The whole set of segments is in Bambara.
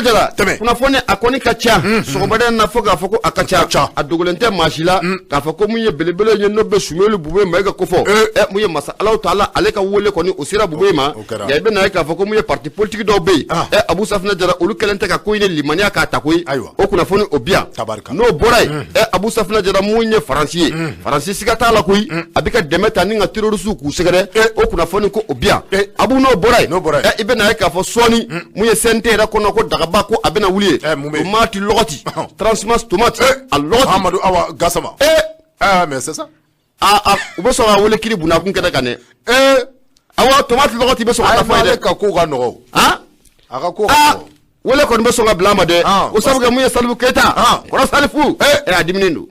jala kuna fone akoni kacha sogobada na foga foko akacha adogolente mashila ka foko munye belebele nye no be sumelu bube maiga kofo munye masa Allah taala aleka wole koni osira bube ma ya be na ka foko munye parti politique do be Abu Safina jara olu kelente ka koine limania ka takoi o kuna fone obia no boray Abu Safina jara munye faransi sikata la koi abika demeta ninga terrorisme ku segere o kuna fone ko obia Abu no boray ibe na ka fo soni munye sente ra kono ko daga ba ko abena wuliye tomate logoti transmas tomate alogoti Amadou Awa Gassama mais c'est ça ubo so wole kiri buna kun keda kane awa tomate logoti be so ka fayde ka ko ga no aka ko wole ko be so ga blama de o sabu ga munye salbu keta ko salifu adimnendo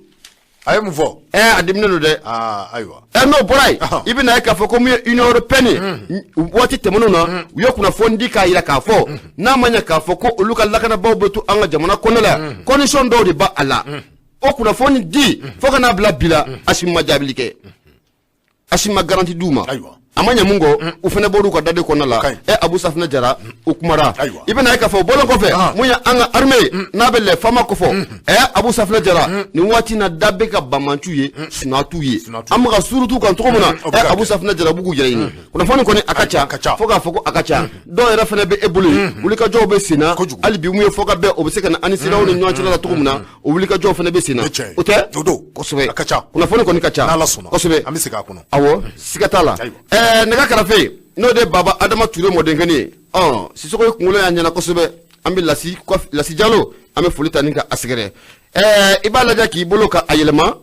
ay mu fo adimnendo de aywa no boray ibina ka fo ko munye union européenne wati temono na yo kuna fondi ka ira ka fo na manya ka fo ko uluka lakana bawbetu anga jamana konela condition do de ba ala o kuna fondi di fo kana bla bila ashima jabilike ashima garanti duma aywa amanya mungo ufene bodu ko dade konala Abu Safina jara ukumara ibina ka fo bolon ko fe munya anga armée na bele fama ko fo Abu Safina jara ni wati na dabbe ka bamantuye sunatuye amga surutu kan to mona Abu Safina jara bugu jere kuna foni ko ni akacha foga foko akacha do era fene be ebulu ulika jobe sina alibi mu foga be obiseka na anisira woni nyanchi la to mona ulika jobe fene be sina ote ko sobe akacha kuna foni ko ni kacha ko sobe amisika kuno awo sikatala nega karafe no de baba Adama Touré modengani sisoko kungulo ya nyana kosobe ambi lasi jalo ame folita ninka asgere ibala jaki boloka ayelema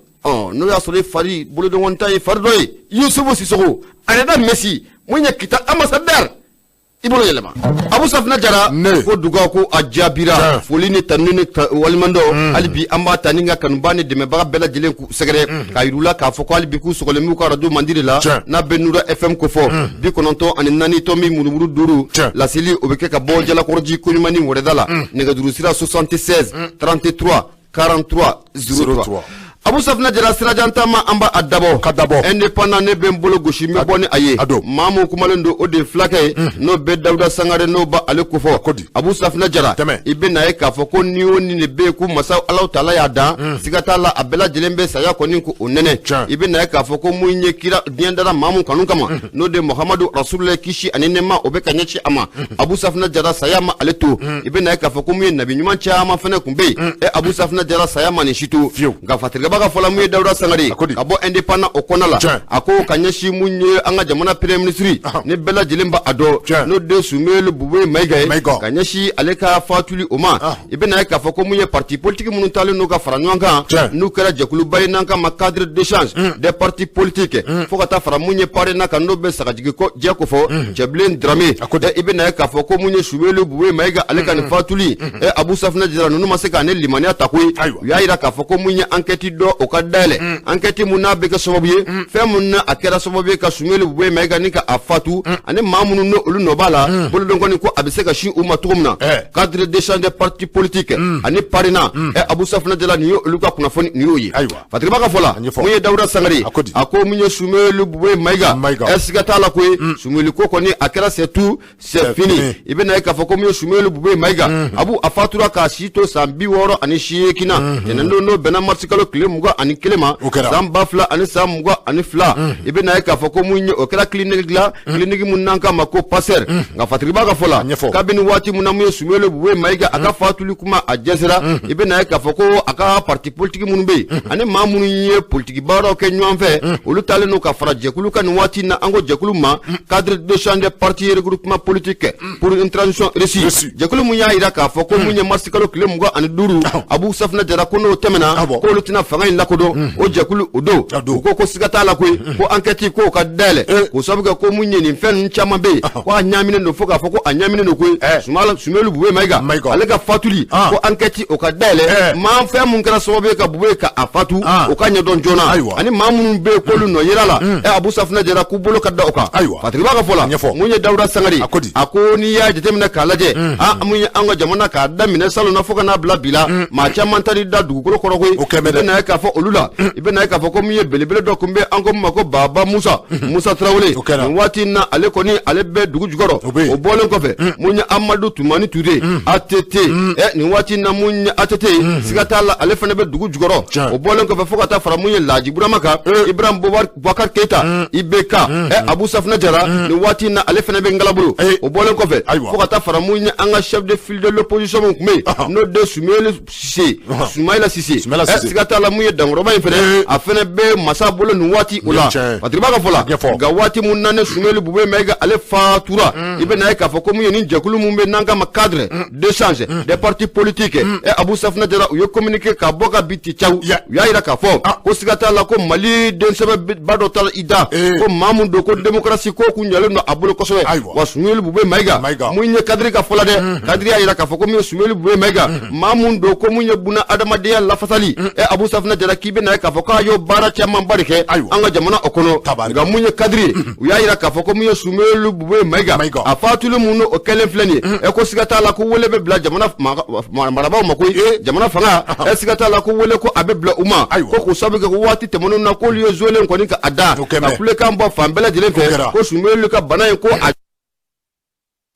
no ya sore fari bolo de wonta e fardoy Yusufu Sisoko aneda Messi munya kita ambassadeur ibolo yelema Abu Safina jara ko duga ko ajabira folini tanune walmando alibi amba taninga kanubani de meba bela jelen ku segere kayrula ka foko alibi ku sokole mu ka radio mandiri la na benura FM ko fo bi kononto aninani to mi munumuru duru la sili obeke ka bo jala korji kunimani wodala nega duru sira 76 33 43 03 Abu Safina jara sirajantama amba kadabo indépendant ne bembolo goshi mi boni aye mamu kumalendo ode flake no be Dawda Sangare no ba ale kofo Abu Safina jara ibena e ka foko ni oni ne be ku masa Allah taala ya da sigata la abela jelembe saya koni ku onene ibena e ka foko munye kira diendara mamu kanun kama no de Muhammadu Rasulullah kishi anenema obeka nyachi ama Abu Safina jara saya ma ale to ibena e ka foko munye nabi nyuma cha ama fene kumbe Abu Safina jara saya ma ni shitu gafatirga baka fola muye Dawda Sangare abo indépendant okonala ako kanyashi munye anga jamana premier ministre ne bela jelemba ado no de sumelu bube maigay kanyashi aleka fatuli oma ibena ka fako munye parti politique munu tale no ka faranwanga no kala jakulu bari nanka ma cadre d'échange des partis politiques fokata fara munye pare na ka no be sakajigi ko jeko fo Jeblen Dramé ibena ka fako munye sumelu bube maiga aleka ne fatuli Abu Safina jara no maseka ne limania takui yaira ka fako munye enquête do okadale enquête muna be ka soboye fe munna akera soboye ka sumelu bube maiga ni ka afatu ane mamunu no olu no bala bolo don ko ni ko abiseka shi umma tugumna cadre d'échange des partis politiques ani parina Abu Safina jala ni yo olu ka kuna foni ni yoyi fatima ka fola muye Dawda Sangare ako munye sumelu bube maiga esigata la ko sumelu ko ni akera c'est tout c'est fini ibena ka foko munye sumelu bube maiga Abu afatura ka shito sambi woro ani shiyekina tenendo no bena marsikalo kile muga ani kelema samba fla ani samugwa ani fla ibena ka foko munye okela clinique munanka mako passer nga fatriba ka fola kabini wati munamu sumelo buwe maiga aka fatuli kuma ajezera ibena ka foko aka parti politique munube ani mamunu ye politique baro ke nyamfe olu tale no ka fara jekulu kan wati na ango jekulu ma cadre de change de parti regroupement politique pour une transition réussie jekulu munya ira ka foko munye masikalo kile mugo ani duru Abu Safina jara kono temena ko lutina fanga lakodo o jekulu odo ko sigata la ko enquête ko ka dele ko sabuga ko munye ni fen chama be ko anyamine no foka foko anyamine no ko sumelu buwe maiga alega fatuli ko enquête o ka dele ma fe mun kara sobe ka buwe ka afatu o ka nyadon jona ani mamun be ko lu no yirala Abu Safina jara ku bolo ka da oka fatriba ka fola munye Dawda Sangare ako ni ya jetemina kalaje munye anga jamana ka damine salo na foka na bla bila ma chama tari da du ko ko ko na k'a fɔ olu la i bɛ na ye k'a fɔ ko min ye belebele dɔ kun bɛ an ko min ma ko Baba Musa Musa Tarawele nin waati in na ale kɔni ale bɛ dugu jukɔrɔ o bɔlen kɔfɛ mun ye Amadu Tumani Ture ATT nin waati in na mun ye ATT siga t'a la ale fana bɛ dugu jukɔrɔ o bɔlen kɔfɛ fo ka taa fara mun ye Laji Burama kan Ibrahim Boubacar Keita IBK Abu Safina Jara nin waati in na ale fana bɛ Ngalabolo o bɔlen kɔfɛ fo ka taa fara mun ye an ka chef de file de l'opposition mun kun bɛ yen n'o de Soumaïla Cissé siga t'a la mun ye Dankɔrɔba in fana a fana bɛ masa bolo nin waati o la Patriba ka fɔ la nka waati mun na ne Soumaïla Bouba Maïga ale fatura i bɛ na ye k'a fɔ ko mun ye nin jɛkulu mun bɛ n'an ka ma cadre d'échange des partis politiques Abu Safina Jara u ye communiqué ka bɔ ka bi ti caw u y'a yira k'a fɔ ko siga t'a la ko Mali densɛbɛba dɔ ta i da ko maa mun don ko démocratie ko kun ɲɛlen don a bolo kosɛbɛ wa Soumaïla Bouba Maïga mun ye kadiri ka fɔ la dɛ kadiri y'a yira k'a fɔ ko mun ye Soumaïla Bouba Maïga maa mun don ko mun ye buna adamadenya lafasali Abu Safina Jara k'i bɛ na ye k'a fɔ k'a y'o baara camanba de kɛ an ka jamana o kɔnɔ nka mun ye kadiri u y'a yira k'a fɔ ko mun ye Soumaïla Bouba Maïga a fatulen mun o kɛlen filɛ nin ye ko siga t'a la ko wele bɛ bila jamana marabaaw ma koyi jamana fanga siga t'a la ko wele ko a bɛ bila u ma ko k'o sababu kɛ ko waati tɛmɛnenw na k'olu ye zolen kɔni ka a da ka kulekan bɔ fan bɛɛ lajɛlen fɛ ko Soumaïla ka bana in ko a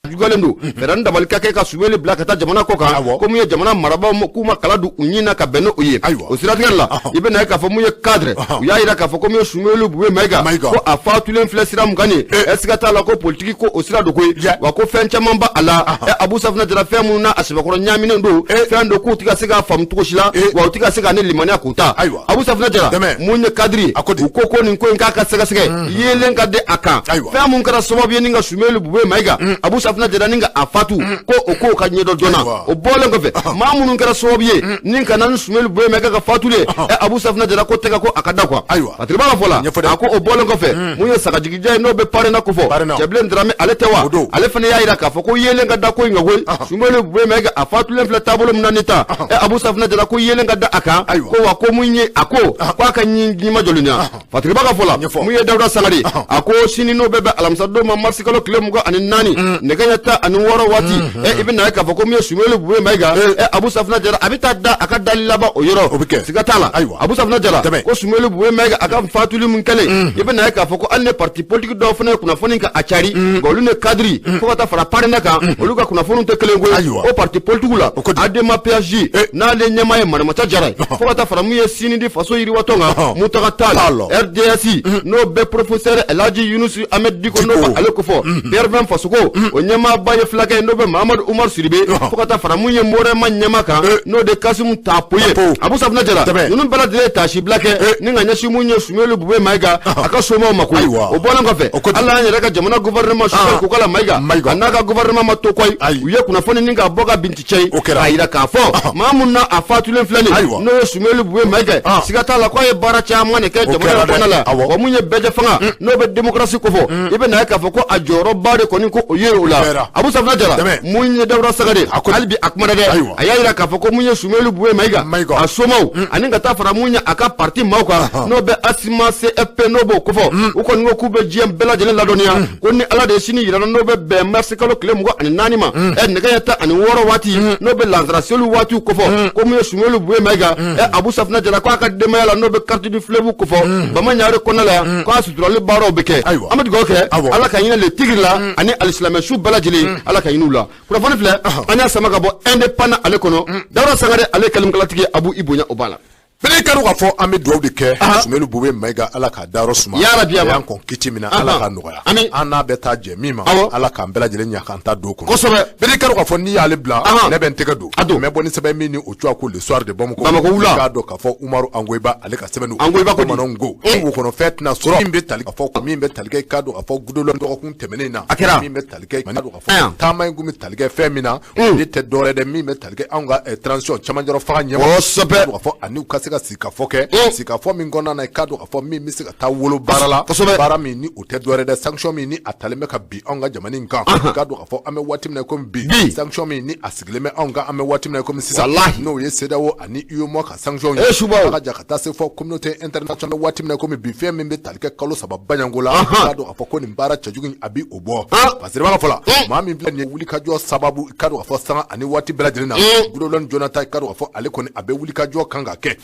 jugalen don fɛɛrɛ dabali ka kɛ ka Soumaïla bila ka taa jamana kɔ kan ko mun ye jamana marabaaw k'u ma kala don u ɲin na ka bɛn n'o ye o siratigɛ la i bɛ na ye k'a fɔ mun ye cadre u y'a yira k'a fɔ ko mun ye Soumaïla Bouba Maïga ko a fatulen filɛ sira mun kan nin siga t'a la ko politique ko o sira don koyi wa ko fɛn caman ba a la Abu Safina Jara fɛn minnu na a sɛbɛkɔrɔ ɲaaminen don fɛn don k'u tɛ ka se k'a faamu cogo si la wa u tɛ ka se ka ne limaniya k'u ta Abu Safina Jara mun ye cadre u ko nin ko in k'a ka sɛgɛsɛgɛ yeelen ka di a kan fɛn mun kɛra sababu ye ni ka Soumaïla Bouba Maïga Abu Safina Jara ni ka a fatu ko o ko ka ɲɛdɔn joona o bɔlen kɔfɛ maa minnu kɛra sababu ye ni ka na ni Soumaïla Bouba Maïga ka fatulen Abu Safina Jara ko tɛgɛ ko a ka da quoi Patriba ka fɔ la a ko o bɔlen kɔfɛ mun ye sagajigija ye n'o bɛ parena ko fɔ Cɛbilen Dramé ale tɛ wa ale fana y'a yira k'a fɔ ko yeelen ka da ko in kan koyi Soumaïla Bouba Maïga a fatulen filɛ taabolo min na ni ta Abu Safina Jara ko yeelen ka da a kan ko wa ko mun ye a ko k'a ka ɲima jɔlenya Patriba ka fɔ la mun ye Dawuda Sangare a ko sini n'o bɛɛ bɛ alamisa don ma marisi kalo tile 24 nɛgɛ ɲɛ 16 waati i bɛ na ye k'a fɔ ko min ye Soumaïla Bouba Maïga Abu Safina Jara a bɛ taa da a ka dali laban o yɔrɔ siga t'a la Abu Safina Jara ko Soumaïla Bouba Maïga a ka fatuli mun kɛlen i bɛ na ye k'a fɔ ko hali ni parti politique dɔw fana ye kunnafoni ka a cari nka olu ni cadre fo ka taa fara parrain kan olu ka kunnafoniw tɛ kelen koyi o parti politique la ADEMA PSG n'ale ɲɛmaa ye Marimata Jara ye fo ka taa fara mun ye sini di faso yiriwatɔ kan Mutaga Tall RDS n'o bɛ professeur Elhaji Yunusu Ahmed Diko n'o ba ale ko fɔ Pierre Fasoko o ɲɛmaa ba ye fulakɛ n'o bɛ Mahamadu Umar Siribe fo ka taa fara mun ye Morema ɲɛmaa kan n'o de Kasimu Tapo ye Abu Safina Jara ninnu bɛɛ lajɛlen ye taasi bila kɛ ni ka ɲɛsin mun ye Soumaïla Bouba Maïga a ka somaw ma koyi o bɔlen kɔfɛ hali an yɛrɛ ka jamana gouvernement Sufɛ Kokala Maïga a n'a ka gouvernement ma to koyi u ye kunnafoni ni ka bɔ ka binti cɛ ye k'a yira k'a fɔ maa mun na a fatulen filɛ nin n'o ye Soumaïla Bouba Maïga siga t'a la k'a ye baara caman de kɛ jamana kɔnɔna la wa mun ye bɛɛ fanga n'o bɛ démocratie ko fɔ i bɛ na ye k'a fɔ ko a jɔyɔrɔba de kɔni ko o ye o la Abu Safina Jara mun ye Dawuda Sangare hali bi a kumana dɛ a y'a yira k'a fɔ ko mun ye Soumaïla Bouba Maïga a somaw ani ka taa fara mun ye a ka parti maaw kan n'o bɛ ASIMA CFP n'o b'o ko fɔ u kɔni ko k'u bɛ diɲɛ bɛɛ lajɛlen ladɔnniya ko ni Ala de ye sini yira n'o bɛ bɛn marisi kalo tile 24 ma nɛgɛ ɲɛ 16 waati n'o bɛ lansara seli waatiw ko fɔ ko mun ye Soumaïla Bouba Maïga Abu Safina Jara k'a ka denbaya la n'o bɛ carte du fleuve ko fɔ Bamaɲare kɔnɔna la yan k'a suturali baaraw bɛ kɛ an bɛ dugawu kɛ Ala ka hinɛ le tigre la ani alisilamɛ su bɛɛ lajɛlen Ala ka hinɛ u la kunnafoni filɛ an y'a sama ka bɔ indépendant ale kɔnɔ Dawuda Sangare ale kɛlɛmkalatigi Abu Ibonya o b'a la bɛɛ kɛra k'a fɔ an bɛ dugawu de kɛ Soumaïla Bouba Maïga Ala ka dayɔrɔ suma y'an kɔn kiti min na Ala ka nɔgɔya an n'a bɛ taa jɛ min ma Ala k'an bɛɛ lajɛlen ɲa k'an ta don kɔnɔ kosɛbɛ bɛɛ kɛra k'a fɔ n'i y'ale bila ne bɛ n tɛgɛ don mɛ bɔ ni sɛbɛn min ni o cogoya ko le soir de Bamako k'a dɔn k'a fɔ Umaru Angoyiba ale ka sɛbɛn don bamananw ko wo kɔnɔ fɛn tɛna sɔrɔ min bɛ tali k'a fɔ min bɛ tali kɛ k'a dɔn k'a fɔ Goudron dɔgɔkun tɛmɛnen na a kɛra min bɛ tali kɛ k'a dɔn k'a fɔ taama in kun bɛ tali kɛ fɛn min na ne tɛ dɔwɛrɛ dɛ min bɛ tali kɛ anw ka transition camancɛrɔ faga ɲɛmɔgɔ kosɛbɛ k'a fɔ ani u ka se ka sigi ka fɔ kɛ sika fɔ min kɔnɔna na i k'a dɔn k'a fɔ min bɛ se ka taa wolo baara la baara min ni o tɛ dɔwɛrɛ dɛ sanction min ni a talen bɛ ka bin anw ka jamana in kan i k'a dɔn k'a fɔ an bɛ waati min na komi bi sanction min ni a sigilen bɛ anw kan an bɛ waati min na komi sisan n'o ye CEDEAO ani UEMOA ka sanction ye a ka jan ka taa se fɔ communauté internationale waati min na komi bi fɛn min bɛ tali kɛ kalo 3 baɲanko la i k'a dɔn k'a fɔ ko nin baara cɛjugu in a bi o bɔ parce que i b'a fɔ la maa min filɛ nin ye wulikajɔ sababu i k'a dɔn k'a fɔ sanga ani waati bɛɛ lajɛlen na Goudron Jonathan i k'a dɔn k'a fɔ ale kɔni a bɛ wulikajɔ kan ka kɛ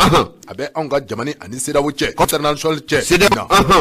a bɛ anw ka jamana ani CEDEAO cɛ international cɛ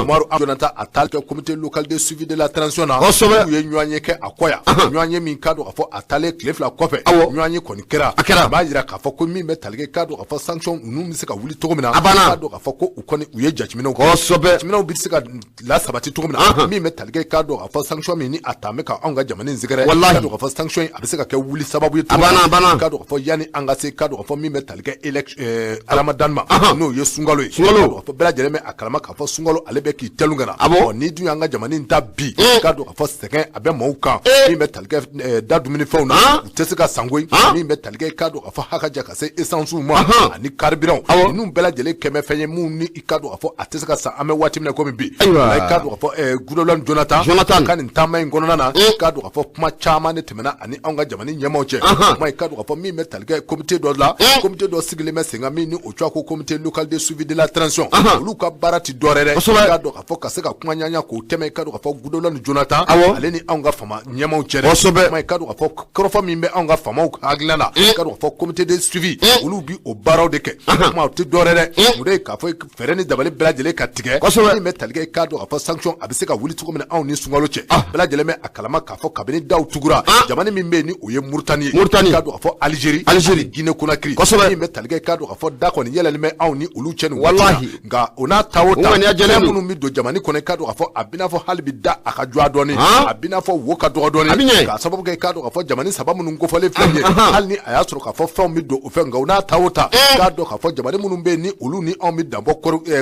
Umaru Jonathan a taali kɛ comité local de suivi de la transition na u ye ɲɔgɔn ye kɛ a kɔ yan ɲɔgɔn ye min ka dɔn k'a fɔ a taalen tile 2 kɔfɛ ɲɔgɔn ye kɔni kɛra a b'a jira k'a fɔ ko min bɛ tali kɛ k'a dɔn k'a fɔ sanction ninnu bɛ se ka wuli cogo min na k'a dɔn k'a fɔ ko u ye jateminɛw jateminɛw bɛ se ka lasabati cogo min na min bɛ tali kɛ k'a dɔn k'a fɔ sanction min ni a ta bɛ ka anw ka jamana in sɛgɛrɛ k'a dɔn k'a fɔ sanction in a bɛ se ka kɛ wuli sababu ye cogo min na k'a dɔn k'a fɔ yanni an ka se k'a dɔn k'a fɔ min bɛ tali kɛ Ramadan ma n'o ye sunkalo ye k'a fɔ bɛɛ lajɛlen bɛ a kalama k'a fɔ sunkalo ale bɛ k'i tɛlu ka na ni dun y'an ka jamana in ta bi k'a dɔn k'a fɔ sɛgɛn a bɛ maaw kan min bɛ tali kɛ da dumunifɛnw na u tɛ se ka sangoyi min bɛ tali kɛ k'a dɔn k'a fɔ hakaja ka se essence ma ani carburant ninnu bɛɛ lajɛlen kɛmɛ fɛn ye mun ni i k'a dɔn k'a fɔ a tɛ se ka san an bɛ waati min na komi bi i k'a dɔn k'a fɔ Goodluck Jonathan ka nin taama in kɔnɔna na k'a dɔn k'a fɔ kuma caman de tɛmɛna ani anw ka jamana ɲɛmaaw cɛ kuma i k'a dɔn k'a fɔ min bɛ tali kɛ comité dɔ la comité dɔ sigilen bɛ sen kan min ni o cogoya ko comité local de suivi de la transition olu ka baara ti dɔwɛrɛ dɛ k'a dɔn k'a fɔ ka se ka kuma ɲaɲa k'o tɛmɛ i k'a dɔn k'a fɔ Goodluck Jonathan ale ni anw ka fama ɲɛmaaw cɛ dɛ kuma i k'a dɔn k'a fɔ kɔrɔfɔ min bɛ anw ka famaw hakilina na k'a dɔn k'a fɔ comité de suivi olu bi o baaraw de kɛ kuma o ti dɔwɛrɛ dɛ o de ye k'a fɔ fɛɛrɛ ni dabali bɛɛ lajɛlen ka tigɛ min bɛ tali kɛ k'a dɔn k'a fɔ sanction a bɛ se ka wuli cogo min na anw ni sunkalo cɛ bɛɛ lajɛlen bɛ a kalama k'a fɔ kabini daw tugura jamana min bɛ yen ni o ye Mauritanie ye k'a dɔn k'a fɔ Algérie Guinée Conakry min bɛ tali kɛ k'a dɔn k'a fɔ da kɔni yɛlɛlen bɛ anw ni olu cɛ nin waati nka o n'a ta o ta fɛn minnu bɛ don jamana kɔnɔ k'a dɔn k'a fɔ a bɛ n'a fɔ hali bi da a ka jɔ dɔɔni a bɛ n'a fɔ wo ka dɔgɔ dɔɔni k'a sababu kɛ k'a dɔn k'a fɔ jamana saba minnu kofɔlen filɛ nin ye hali ni a y'a sɔrɔ k'a fɔ fɛnw bɛ don o fɛn nka o n'a ta o ta k'a dɔn k'a fɔ jamana minnu bɛ yen ni olu ni anw bɛ danbɔ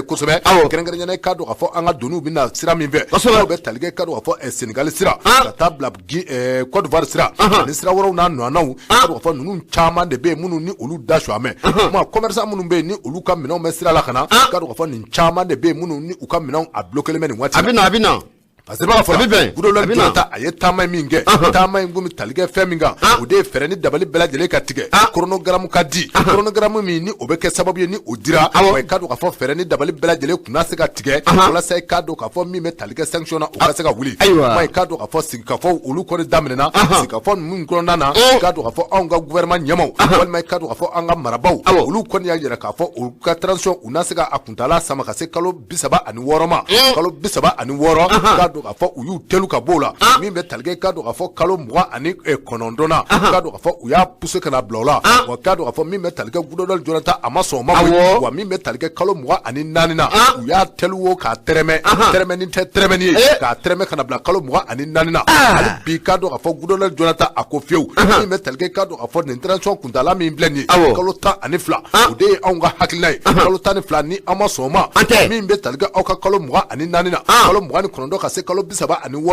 kosɛbɛ kɛrɛnkɛrɛnnen k'a dɔn k'a fɔ an ka doniw bɛ na sira min fɛ n'o bɛ tali kɛ k'a dɔn k'a fɔ Sénégal sira ka taa bila Côte d'Ivoire sira ani sira wɛrɛw n'a nɔnɔw k'a dɔn k'a fɔ ninnu caman de bɛ yen minnu ni olu da su amɛ kuma commerçant minnu bɛ yen ni olu ka minɛnw bɛ sira la ka na k'a dɔn k'a fɔ nin caman de bɛ yen minnu ni u ka minɛnw a bloqué bɛ nin waati a bɛ na parce que b'a fɔ Goodluck Jonathan a ye taama min kɛ taama in komi tali kɛ fɛn min kan o de ye fɛɛrɛ ni dabali bɛɛ lajɛlen ka tigɛ chronogramme ka di chronogramme min ni o bɛ kɛ sababu ye ni o dira wa i k'a dɔn k'a fɔ fɛɛrɛ ni dabali bɛɛ lajɛlen kun na se ka tigɛ walasa i k'a dɔn k'a fɔ min bɛ tali kɛ sanction na o ka se ka wuli wa i k'a dɔn k'a fɔ sigikafɔ olu kɔni daminɛna sigikafɔ ninnu kɔnɔna na i k'a dɔn k'a fɔ anw ka gouvernement ɲɛmaaw walima i k'a dɔn k'a fɔ an ka marabaw olu kɔni y'a jira k'a fɔ u ka transition u na se ka a kuntala sama ka se kalo 36 ma kalo 36 k'a dɔn k'a fɔ u y'u telu ka b'o la min bɛ tali kɛ k'a dɔn k'a fɔ kalo 29 na k'a dɔn k'a fɔ u y'a poussé ka na bila o la wa k'a dɔn k'a fɔ min bɛ tali kɛ Goodluck Jonathan a ma sɔn o ma wa min bɛ tali kɛ kalo 24 na u y'a telu o k'a tɛrɛmɛ tɛrɛmɛni tɛ tɛrɛmɛni ye k'a tɛrɛmɛ ka na bila kalo 24 na hali bi k'a dɔn k'a fɔ Goodluck Jonathan a ko fiyewu min bɛ tali kɛ k'a dɔn k'a fɔ nin transition kuntala min filɛ nin ye kalo 12 o de ye anw ka hakilina ye kalo 12 ni an ma sɔn o ma min bɛ tali kɛ aw ka kalo 24 na kalo 29 ka se kalo 36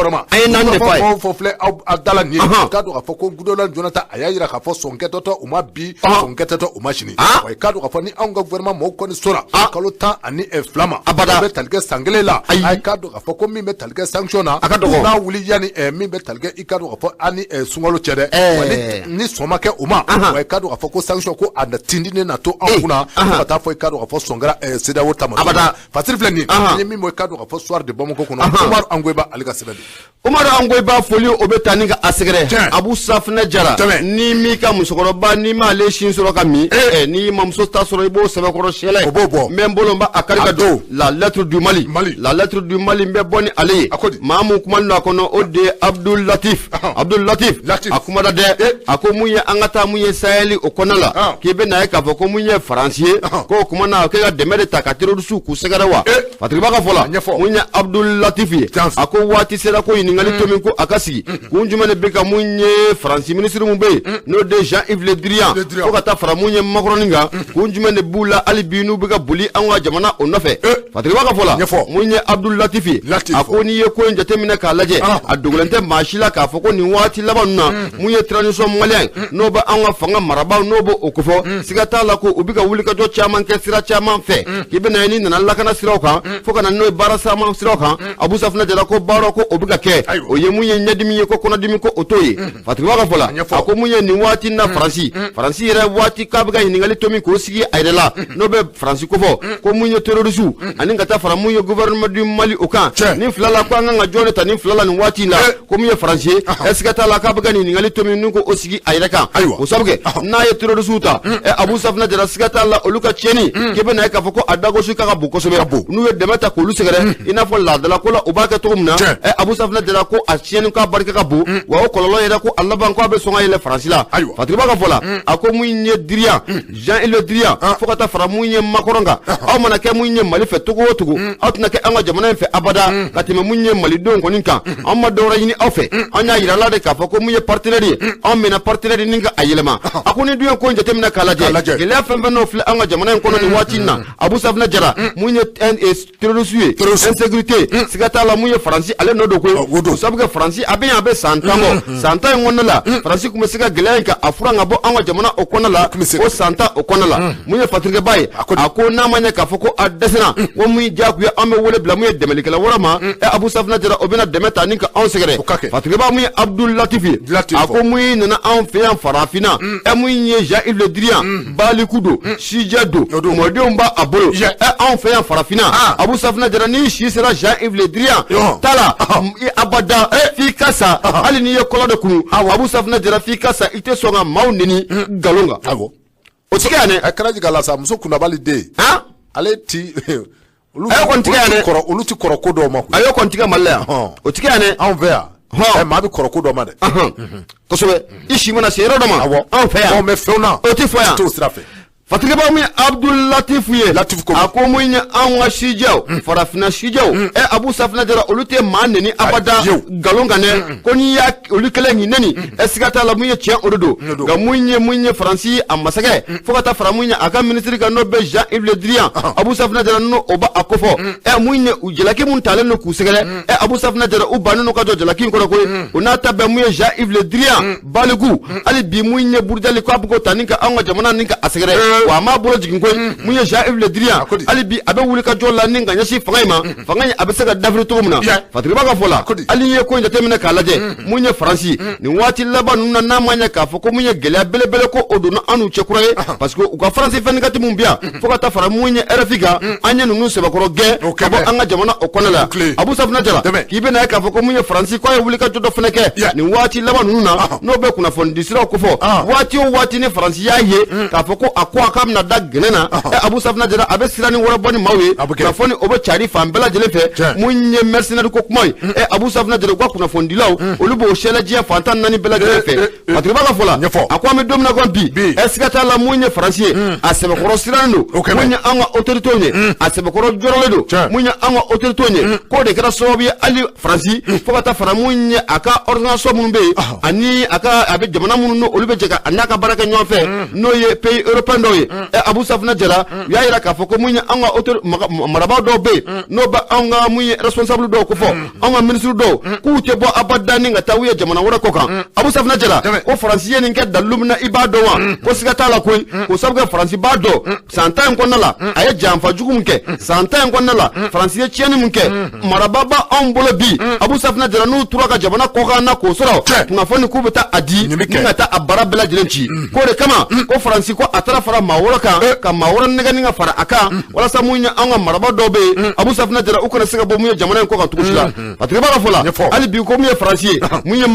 ma a ye naani de fɔ a ye fɔ filɛ aw dala nin ye k'a dɔn k'a fɔ ko Goodluck Jonathan a y'a jira k'a fɔ sɔnkɛtɔtɔ u ma bi sɔnkɛtɔtɔ u ma sini wa k'a dɔn k'a fɔ ni anw ka gouvernement mɔgɔw kɔni sɔnna kalo 12 ma abada bɛ tali kɛ san kelen la a ye k'a dɔn k'a fɔ ko min bɛ tali kɛ sanction na a ka dɔgɔ n'a wuli yanni min bɛ tali kɛ i k'a dɔn k'a fɔ ani sunkalo cɛ dɛ wa ni sɔn ma kɛ o ma wa k'a dɔn k'a fɔ ko sanction ko a tindinen na to anw kunna fo ka taa fɔ i k'a dɔn k'a fɔ sɔn kɛra CEDEAO ta ma abada fasiri filɛ nin ye an ye min bɔ i k'a dɔn k'a fɔ soir de Bamako kɔnɔ Umaru Angoyiba ale ka sɛbɛn Umaru Angoyiba foli o bɛ taa ni ka a sɛgɛrɛ Abu Safinɛ Jara ni m'i ka musokɔrɔba n'i m'ale sin sɔrɔ ka min n'i ma muso ta sɔrɔ i b'o sɛbɛkɔrɔ sɛlɛ o b'o bɔ n bɛ n bolo n b'a kari ka don la lettre du Mali la lettre du Mali n bɛ bɔ ni ale ye maa mun kuma n'a kɔnɔ o de ye Abdul Latif a kumada dɛ a ko mun ye an ka taa mun ye Sahel o kɔnɔ la k'i bɛ na ye k'a fɔ ko mun ye Faransi ye k'o kuma na k'e ka dɛmɛ de ta ka terroriste k'u sɛgɛrɛ wa Fatigiba ka fɔ la mun ye Abdul Latif ye a ko waati sera ko ɲininkali to min ko a ka sigi kun jumɛn de bɛ ka mun ye Faransi ministre mun bɛ yen n'o de Jean-Yves Le Drian fo ka taa fara mun ye Macron kan kun jumɛn de b'u la hali bi n'u bɛ ka boli an ka jamana o nɔfɛ Fatigiba ka fɔ la mun ye Abdul Latif ye a ko n'i ye ko in jateminɛ k'a lajɛ a dogolen tɛ maa si la k'a fɔ ko nin waati laban ninnu na mun ye transition malien n'o bɛ an ka fanga marabaaw n'o bɛ o kofɔ siga t'a la ko u bɛ ka wulikajɔ caman kɛ sira caman fɛ k'i bɛ na n'i nana lakana siraw kan fo ka na n'o ye baara caman siraw kan Abu Safinɛ Jara jira ko baara ko o bɛ ka kɛ o ye mun ye ɲɛdimi ye ko kɔnɔdimi ko o t'o ye Fatigiba ka fɔ la a ko mun ye nin waati na Faransi yɛrɛ waati k'a bɛ ka ɲininkali to min k'o sigi a yɛrɛ la n'o bɛ Faransi ko fɔ ko mun ye terroriste ani ka taa fara mun ye gouvernement du Mali o kan nin fila la ko an kan ka jɔn de ta nin fila la nin waati in na ko mun ye Faransi ye est-ce que t'a la k'a bɛ ka nin ɲininkali to min n'u ko o sigi a yɛrɛ kan o sabu kɛ n'a ye terroriste ta Abu Safina Jara siga t'a la olu ka tiɲɛni k'i bɛ na ye k'a fɔ ko a dagosi ka bon kosɛbɛ n'u ye dɛmɛ ta k'olu sɛgɛrɛ i n'a fɔ laadala ko la u b'a kɛ cogo min na Abu Safina Jara ko a tiɲɛni k'a barika ka bon wa o kɔlɔlɔ yɛrɛ ko a laban ko a bɛ sɔn ka yɛlɛ Faransi la Fatigiba ka fɔ la a ko mun ye Drian Jean-Yves Drian fo ka taa fara mun ye Macron kan aw mana kɛ mun ye Mali fɛ togo o togo aw tɛna kɛ an ka jamana in fɛ abada ka tɛmɛ mun ye Malidenw kɔni kan an ma dɔwɛrɛ ɲini aw fɛ an y'a yira la de k'a fɔ ko mun ye partenaire ye an mɛna partenaire ni ka a yɛlɛma a ko ni dun ye ko in jateminɛ k'a lajɛ gɛlɛya fɛn fɛn n'o filɛ an ka jamana in kɔnɔ nin waati in na Abu Safina Jara mun ye terroriste ye insécurité siga t'a la mun ye Faransi ale nɔ don ko sabu kɛ Faransi a bɛ yan a bɛ san 10 bɔ san 10 in kɔnɔna la Faransi tun bɛ se ka gɛlɛya in kan a fura ka bɔ an ka jamana o kɔnɔna la o san 10 o kɔnɔna la mun ye Fatigaba ye a ko n'a ma ɲɛ k'a fɔ ko a dɛsɛra ko mun diyagoya an bɛ wele bila mun ye dɛmɛlikɛla wɛrɛ ma Abu Safina Jara o bɛna dɛmɛ ta ni ka anw sɛgɛrɛ Fatigaba mun ye Abdul Latif ye a ko mun nana anw fɛ yan farafinna mun ye Jean-Yves Le Drian Baliku do Sijɛ do mɔdenw b'a a bolo anw fɛ yan farafinna Abu Safina Jara ni si sera Jean-Yves Le Drian tala abada f'i ka sa hali n'i ye kɔlɔ de kunu Abu Safina Jara f'i ka sa i tɛ sɔn ka maaw neni nkalon kan o ti kɛ yan dɛ a kɛra jigin a la sa muso Kunabali den ale ti olu ti kɔrɔ ko dɔw ma a y'o kɔni tigɛ Mali la yan o ti kɛ yan dɛ anw fɛ yan maa bɛ kɔrɔ ko dɔ ma dɛ kosɛbɛ i si mana se yɔrɔ dɔ ma anw fɛ yan mɛ fɛnw na o ti fɔ yan t'o sira fɛ Fatigiba mun ye Abdul Latif ye a ko mun ye an ka sijɛw farafinna sijɛw Abu Safina Jara olu tɛ maa neni abada nkalon kan dɛ ko n'i y'a olu kɛlɛ k'i neni siga t'a la mun ye tiɲɛ o de don nka mun ye Faransi a masakɛ fo ka taa fara mun ye a ka ministre kan n'o bɛ Jean-Yves Le Drian Abu Safina Jara n'o o b'a ko fɔ mun ye u jalaki mun talen don k'u sɛgɛrɛ Abu Safina Jara u bannen don ka jɔ jalaki in kɔrɔ koyi o n'a ta bɛn mun ye Jean-Yves Le Drian Baliku hali bi mun ye Burujali ko a bɛ k'o ta ni ka an ka jamana ni ka a sɛgɛrɛ wa a m'a bolo jigin koyi mun ye Jean-Yves Le Drian hali bi a bɛ wuli ka jɔ la ni ka ɲɛsin fanga in ma fanga in a bɛ se ka dafiri cogo min na Fatigiba ka fɔ la hali n'i ye ko in jateminɛ k'a lajɛ mun ye Faransi nin waati laban ninnu na n'a ma ɲɛ k'a fɔ ko mun ye gɛlɛya belebele ko o donna an n'u cɛ kura ye parce que u ka Faransi fɛn negati mun bi yan fo ka taa fara mun ye RFI kan an ye ninnu sɛbɛkɔrɔ gɛn ka bɔ an ka jamana o kɔnɔ la Abu Safina Jara k'i bɛ na ye k'a fɔ ko mun ye Faransi k'a ye wuli ka jɔ dɔ fana kɛ nin waati laban ninnu na n'o bɛ kunnafoni di siraw ko fɔ waati o waati ni Faransi y'a ye k'a fɔ ko a ko a k'a bɛna da gɛnɛ na Abu Safina Jara a bɛ sira ni wɛrɛ bɔ ni maaw ye kunnafoni o bɛ cari fan bɛɛ lajɛlen fɛ mun ye mercenaire ko kuma ye Abu Safina Jara u ka kunnafonidilaw olu b'o sɛlɛ diɲɛ fantan naani bɛɛ lajɛlen fɛ Fatigiba ka fɔ la a ko an bɛ don min na ko bi siga t'a la mun ye Faransi ye a sɛbɛkɔrɔ sirannen don mun ye an ka autorités ye a sɛbɛkɔrɔ jɔrɔlen don mun ye an ka autorités ye k'o de kɛra sababu ye hali Faransi fo ka taa fara mun ye a ka organisation minnu bɛ yen ani a bɛ jamana minnu olu bɛ jɛ ka a n'a ka baara kɛ ɲɔgɔn fɛ n'o ye pays européen dɔw ye Abu Safina Jara u y'a yira k'a fɔ ko mun ye an ka marabaa dɔw bɛ yen n'o bɛ an ka mun ye responsable dɔw ko fɔ an ka ministre dɔw k'u tɛ bɔ abada ni ka taa u ye jamana wɛrɛ kɔ kan Abu Safina Jara ko Faransi ye nin kɛ dalilu min na i b'a dɔn wa ko siga t'a la koyi ko sabu kɛ Faransi b'a dɔn san 10 in kɔnɔna la a ye janfa jugu min kɛ san 10 in kɔnɔna la Faransi ye tiɲɛni min kɛ marabaa b'a anw bolo bi Abu Safina Jara n'u tora ka jamana kɔkan na k'o sɔrɔ kunnafoni k'u bɛ taa a di ni ka taa a baara bɛɛ lajɛlen ci k'o de kama ko Faransi ko a taara fara maa wɛrɛ kan ka maa wɛrɛ nɛgɛ ni ka fara a kan walasa mun ye an ka marabaa dɔw bɛ yen Abu Safina Jara u kana se ka bɔ mun ye jamana in kɔ kan cogo si la Fatigiba ka fɔ la hali bi ko mun ye Faransi ye mun ye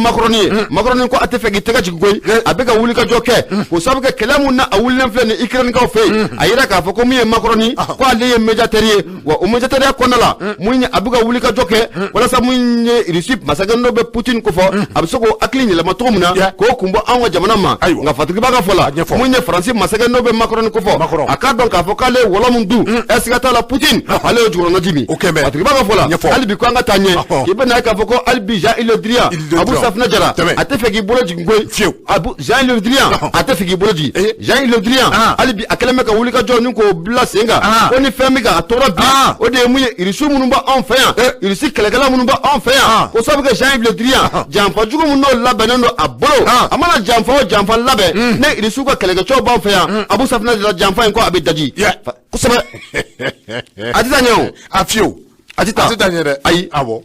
Macron ko a tɛ fɛ k'i tɛgɛ jigin koyi a bɛ ka wuli ka jɔ kɛ ko sabu kɛ kɛlɛ mun na a wulilen filɛ nin Ukrainikaw fɛ yen a yira k'a fɔ ko mun ye Macron ko ale ye médiateur ye wa o médiateur ya kɔnɔna la mun ye a bɛ ka wuli ka jɔ kɛ walasa mun ye Russie masakɛ dɔ bɛ Poutine ko fɔ a bɛ se k'o hakili yɛlɛma cogo min na k'o kun bɔ an ka jamana ma nka Fatigiba ka fɔ la mun ye Faransi masakɛ dɔ bɛ Macron ko fɔ a k'a dɔn k'a fɔ k'ale ye wɔlɔ mun dun siga t'a la Poutine ale ye jukɔrɔnɔ dimi Fatigiba ka fɔ la hali bi ko an ka taa ɲɛ k'i bɛ na ye k'a fɔ ko hali bi Jean-Yves Le Drian Abu Safina Jara a tɛ fɛ k'i bolo jigin koyi Jean-Yves Le Drian a tɛ fɛ k'i bolo jigin Jean-Yves Le Drian hali bi a kɛlen bɛ ka wuli ka jɔ ni k'o bila sen kan ko ni fɛn bɛ ka a tɔɔrɔ bi o de ye mun ye Russe minnu bɛ anw fɛ yan Russe kɛlɛkɛla minnu bɛ anw fɛ yan ko sabu kɛ Jean-Yves Le Drian janfa jugu min n'o labɛnnen don a bolo a mana janfa o janfa labɛn ne Russe ka kɛlɛkɛcɛw b'anw fɛ yan Abu Safina Jara janfa in ko a bɛ daji kosɛbɛ a tɛ taa ɲɛ o a fiyewu a tɛ taa ɲɛ dɛ ayi awɔ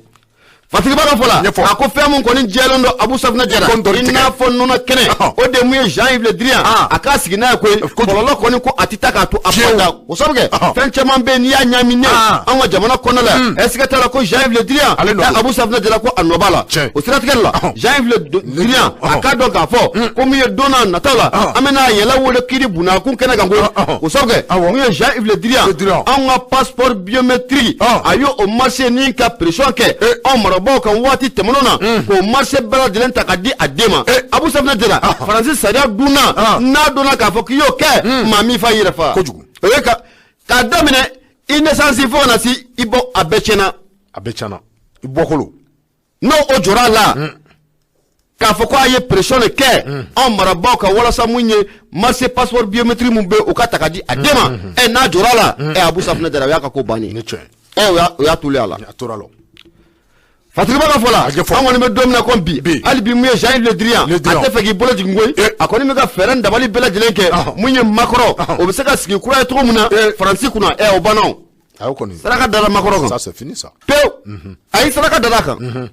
Fatigiba ka fola a ko fɛn mun kɔni jɛlen don Abu Safinɛ Jara i n'a fɔ nɔnɔ kɛnɛ o de mun ye Jean-Yves Le Drian a k'a sigi n'a ye koyi kɔlɔlɔ kɔni ko a tɛ taa k'a to a fɔda o sabu kɛ fɛn caman bɛ yen n'i y'a ɲaaminen an ka jamana kɔnɔ la est-ce que t'a la ko Jean-Yves Le Drian Abu Safinɛ Jara ko a nɔ b'a la o siratigɛ la Jean-Yves Le Drian a k'a dɔn k'a fɔ ko min ye don n'a nataw la an bɛna yɛlɛ wele kiri bunakun kɛnɛ kan koyi o sabu kɛ mun ye Jean-Yves Le Drian an ka passeport biométrique a y'o marché ni ka pression kɛ anw marabaaw kan waati tɛmɛnw na k'o marché bɛɛ lajɛlen ta ka di a den ma Abu Safinɛ Jara Faransi sariya dunna n'a donna k'a fɔ k'i y'o kɛ maa min fa yɛrɛ fa kojugu o ye k'a daminɛ i naissance fo ka na se i bɔ a bɛɛ tiɲɛna i bɔkolo n'o o jɔra a la k'a fɔ ko a ye pression de kɛ anw marabaaw kan walasa mun ye marché passeport biométrique mun bɛ o ka ta ka di a den ma n'a jɔra a la Abu Safinɛ Jara o y'a ka ko bannen o y'a tulen a la Fatigiba ka fola an kɔni bɛ don min na ko bi hali bi mun ye Jean-Yves Le Drian a tɛ fɛ k'i bolo jigin koyi a kɔni bɛ ka fɛɛrɛ dabali bɛɛ lajɛlen kɛ mun ye makɔrɔ o bɛ se ka sigi kura ye cogo min na Faransi kunna o banna saraka dara makɔrɔ kan pewu a ye saraka dara a kan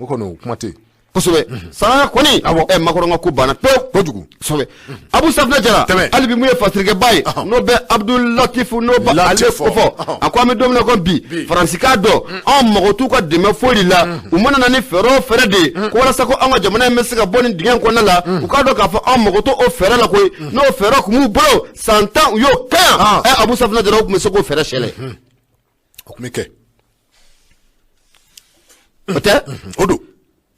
o kɔni o kuma tɛ kosɛbɛ saraka kɔni makɔrɔ ka ko banna pewu kojugu kosɛbɛ Abu Safinɛ Jara hali bi mun ye fatirikɛba ye n'o bɛ Abdul Latif n'o bɛ ale fɔ a ko an bɛ don min na ko bi Faransi k'a dɔn anw mago t'u ka dɛmɛ foyi de la u mana na ni fɛɛrɛ o fɛɛrɛ de ye ko walasa ko anw ka jamana in bɛ se ka bɔ nin dingɛ in kɔnɔna la u k'a dɔn k'a fɔ anw mago t'o fɛɛrɛ la koyi n'o fɛɛrɛ kun b'u bolo san 10 u y'o kɛ yan Abu Safinɛ Jara u tun bɛ se k'o fɛɛrɛ sɛlɛ o tun bɛ kɛ o tɛ o don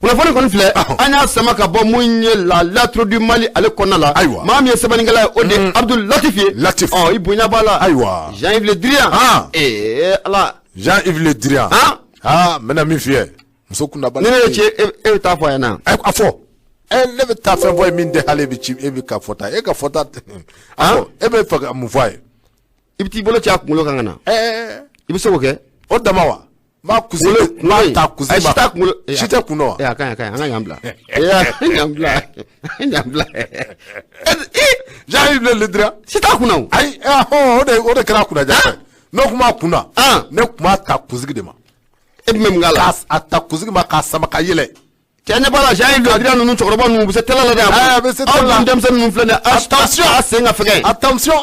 kunnafoni kɔni filɛ an y'a sama ka bɔ mun ye la lettre du Mali ale kɔnɔna la maa min ye sɛbɛnnikɛla ye o de Abdul Latif ye i bonya b'a la Jean-Yves Le Drian ala Jean-Yves Le Drian n bɛna min f'i ye muso kundabali ni ne ye cɛ e bɛ taa fɔ a ɲɛna a fɔ ne bɛ taa fɛn fɔ ye min tɛ hali e bɛ ci e bɛ ka fɔta e ka fɔta e bɛ fɛ ka mun fɔ a ye i bɛ t'i bolo ci a kunkolo kan ka na i bɛ se k'o kɛ o dama wa ma kusi ma ta kusi ma si tɛ kun dɔ wa a ka ɲi an ka yan bila yan bila Jean-Yves Le Drian si t'a kun na o ayi o de kɛra kunna ja n'o kuma kun na ne kuma ta kunsigi de ma e bɛ mun k'a la a ta kunsigi ma k'a sama ka yɛlɛ cɛ ɲɛ b'a la Jean-Yves Le Drian ninnu cɛkɔrɔba ninnu u bɛ se télé la dɛ a bɛ se télé la aw denmisɛnnin ninnu filɛ nin ye attention a sen ka fɛgɛn attention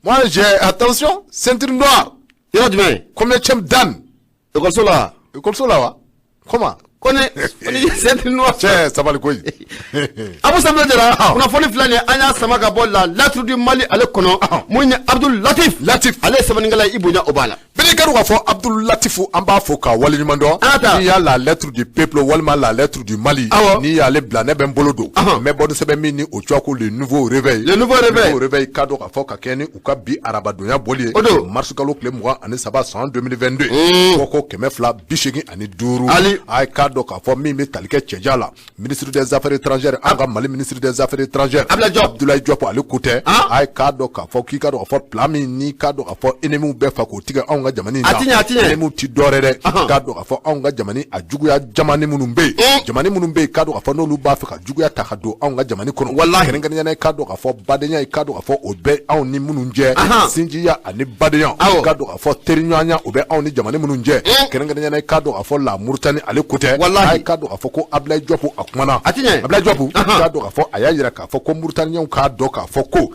moi j'ai attention ceinture noire yɔrɔ jumɛn combienième dan ekɔliso la wa comment ko ne ceinture noire cɛ sabali koyi Abu Safinɛ Jara kunnafoni filɛ nin ye an y'a sama ka bɔ la lettre du Mali ale kɔnɔ mun ye Abdul Latif ale ye sɛbɛnnikɛla ye i bonya o b'a la bɛɛ kɛra k'a fɔ Abdul Latif an b'a fɔ k'a waleɲuman dɔn n'i y'a la lettre du peuple walima la lettre du Mali n'i y'ale bila ne bɛ n bolo don n bɛ bɔ ni sɛbɛn min ni o cogoya ko le nouveau réveil k'a dɔn k'a fɔ ka kɛ ni u ka bi arabadonya boli ye mars kalo tile 23 san 2022 ko ko 285 a ye k'a dɔn k'a fɔ min bɛ tali kɛ cɛja la ministre des affaires étrangères an ka Mali ministre des affaires étrangères Abdoulaye Diop ale ko tɛ a ye k'a dɔn k'a fɔ k'i ka dɔn k'a fɔ plan min n'i k'a dɔn k'a fɔ ennemis bɛɛ fa k'o tigɛ anw ka jamana in na ennemis ti dɔwɛrɛ dɛ k'a dɔn k'a fɔ anw ka jamana a juguya jamana minnu bɛ yen jamana minnu bɛ yen k'a dɔn k'a fɔ n'olu b'a fɛ ka juguya ta ka don anw ka jamana kɔnɔ kɛrɛnkɛrɛnnenya k'a dɔn k'a fɔ badenya k'a dɔn k'a fɔ o bɛ anw ni minnu cɛ sinjiya ani badenya k'a dɔn k'a fɔ teriɲɔgɔnya o bɛ anw ni jamana minnu cɛ kɛrɛnkɛrɛnnenya k'a dɔn k'a fɔ la Mauritanie ale ko tɛ a ye k'a dɔn k'a fɔ ko Abdoulaye Diop a kumana Abdoulaye Diop k'a dɔn k'a fɔ a y'a yira k'a fɔ ko Mauritaniens k'a dɔn k'a fɔ ko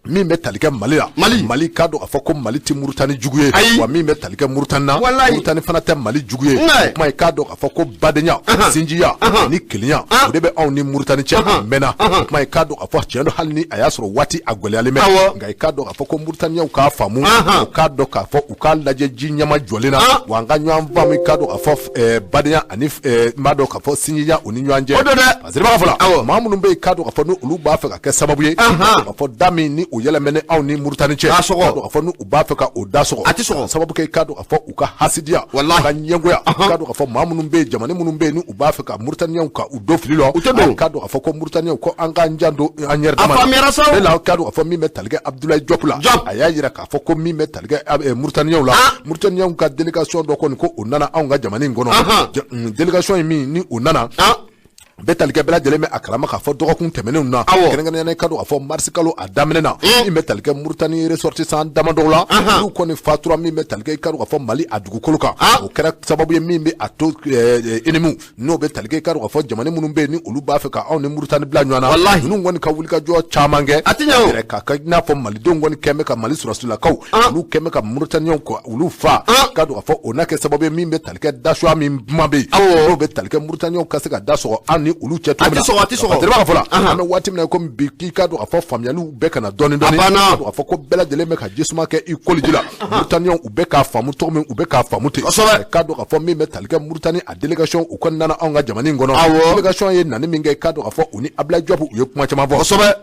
min bɛ tali kɛ Mali la Mali k'a dɔn k'a fɔ ko Mali tɛ Mauritanie jugu ye wa min bɛ tali kɛ Mauritanie na Mauritanie fana tɛ Mali jugu ye o kuma ye k'a dɔn k'a fɔ ko badenya sinjiya ni kelenya o de bɛ anw ni Mauritanie cɛ a mɛnna o kuma ye k'a dɔn k'a fɔ tiɲɛ don hali ni a y'a sɔrɔ waati a gɛlɛyalen bɛ nka i k'a dɔn k'a fɔ ko Mauritaniens k'a faamu o k'a dɔn k'a fɔ u k'a lajɛ ji ɲɛma jɔlen na wa an ka ɲɔgɔn faamu k'a dɔn k'a fɔ badenya ani n b'a dɔn k'a fɔ sinjiya o ni ɲɔgɔn cɛ parce que b'a fɔ la maa minnu bɛ yen k'a dɔn k'a fɔ ni olu b'a fɛ ka kɛ sababu ye k'a fɔ da min ni o yɛlɛmɛ anw ni Mauritanie cɛ k'a dɔn k'a fɔ n'u b'a fɛ ka o da sɔgɔ a tɛ sɔgɔ sababu kɛ k'a dɔn k'a fɔ u ka hasidiya u ka ɲɛngoya k'a dɔn k'a fɔ maa minnu bɛ yen jamana minnu bɛ yen ni u b'a fɛ ka Mauritaniens ka u don fili la u tɛ don k'a dɔn k'a fɔ ko Mauritaniens ko an k'an jan don an yɛrɛ dama na la k'a dɔn k'a fɔ min bɛ tali kɛ Abdoulaye Diop la a y'a yira k'a fɔ ko min bɛ tali kɛ Mauritaniens la Mauritaniens ka délégation dɔ kɔni ko o nana anw ka jamana in kɔnɔ délégation in min ni o nana betalikɛ bela jɛlen bɛ a kalama k'a fɔ dɔgɔkun tɛmɛnenw na kɛrɛnkɛrɛnnen ka don k'a fɔ marisi kalo a daminɛ na min bɛ talikɛ Muritani ressortissant damadɔw la olu kɔni fatura min bɛ talikɛ ka don k'a fɔ Mali a dugukolo kan o kɛra sababu ye min bɛ a to ennemis n'o bɛ talikɛ ka don k'a fɔ jamana minnu bɛ yen ni olu b'a fɛ ka anw ni Muritani bila ɲɔgɔn na ninnu kɔni ka wulikajɔ caman kɛ yɛrɛ ka i n'a fɔ malidenw kɔni kɛn bɛ ka Mali sɔrɔsilakaw olu kɛn bɛ ka Muritaniɲɛw olu fa ka don k'a fɔ o n'a kɛ sababu ye min bɛ talikɛ dasoya min kuma bɛ yen n'o bɛ talikɛ Muritaniɲɛw ka se ka da sɔgɔ an ni olu cɛ cogo min na a fɔla an bɛ waati min na komi bi k'i ka don k'a fɔ faamuyaliw bɛɛ kana dɔɔni dɔɔni k'a fɔ ko bɛɛ lajɛlen bɛ ka jisuma kɛ i koliji la Muritaniɲɛw u bɛ k'a faamu cogo min u bɛ k'a faamu ten k'a don k'a fɔ min bɛ talikɛ Muritani a délégation u kɔni nana anw ka jamana in kɔnɔ délégation ye nani min kɛ k'a don k'a fɔ u ni Ablaye Diop u ye kuma caman fɔ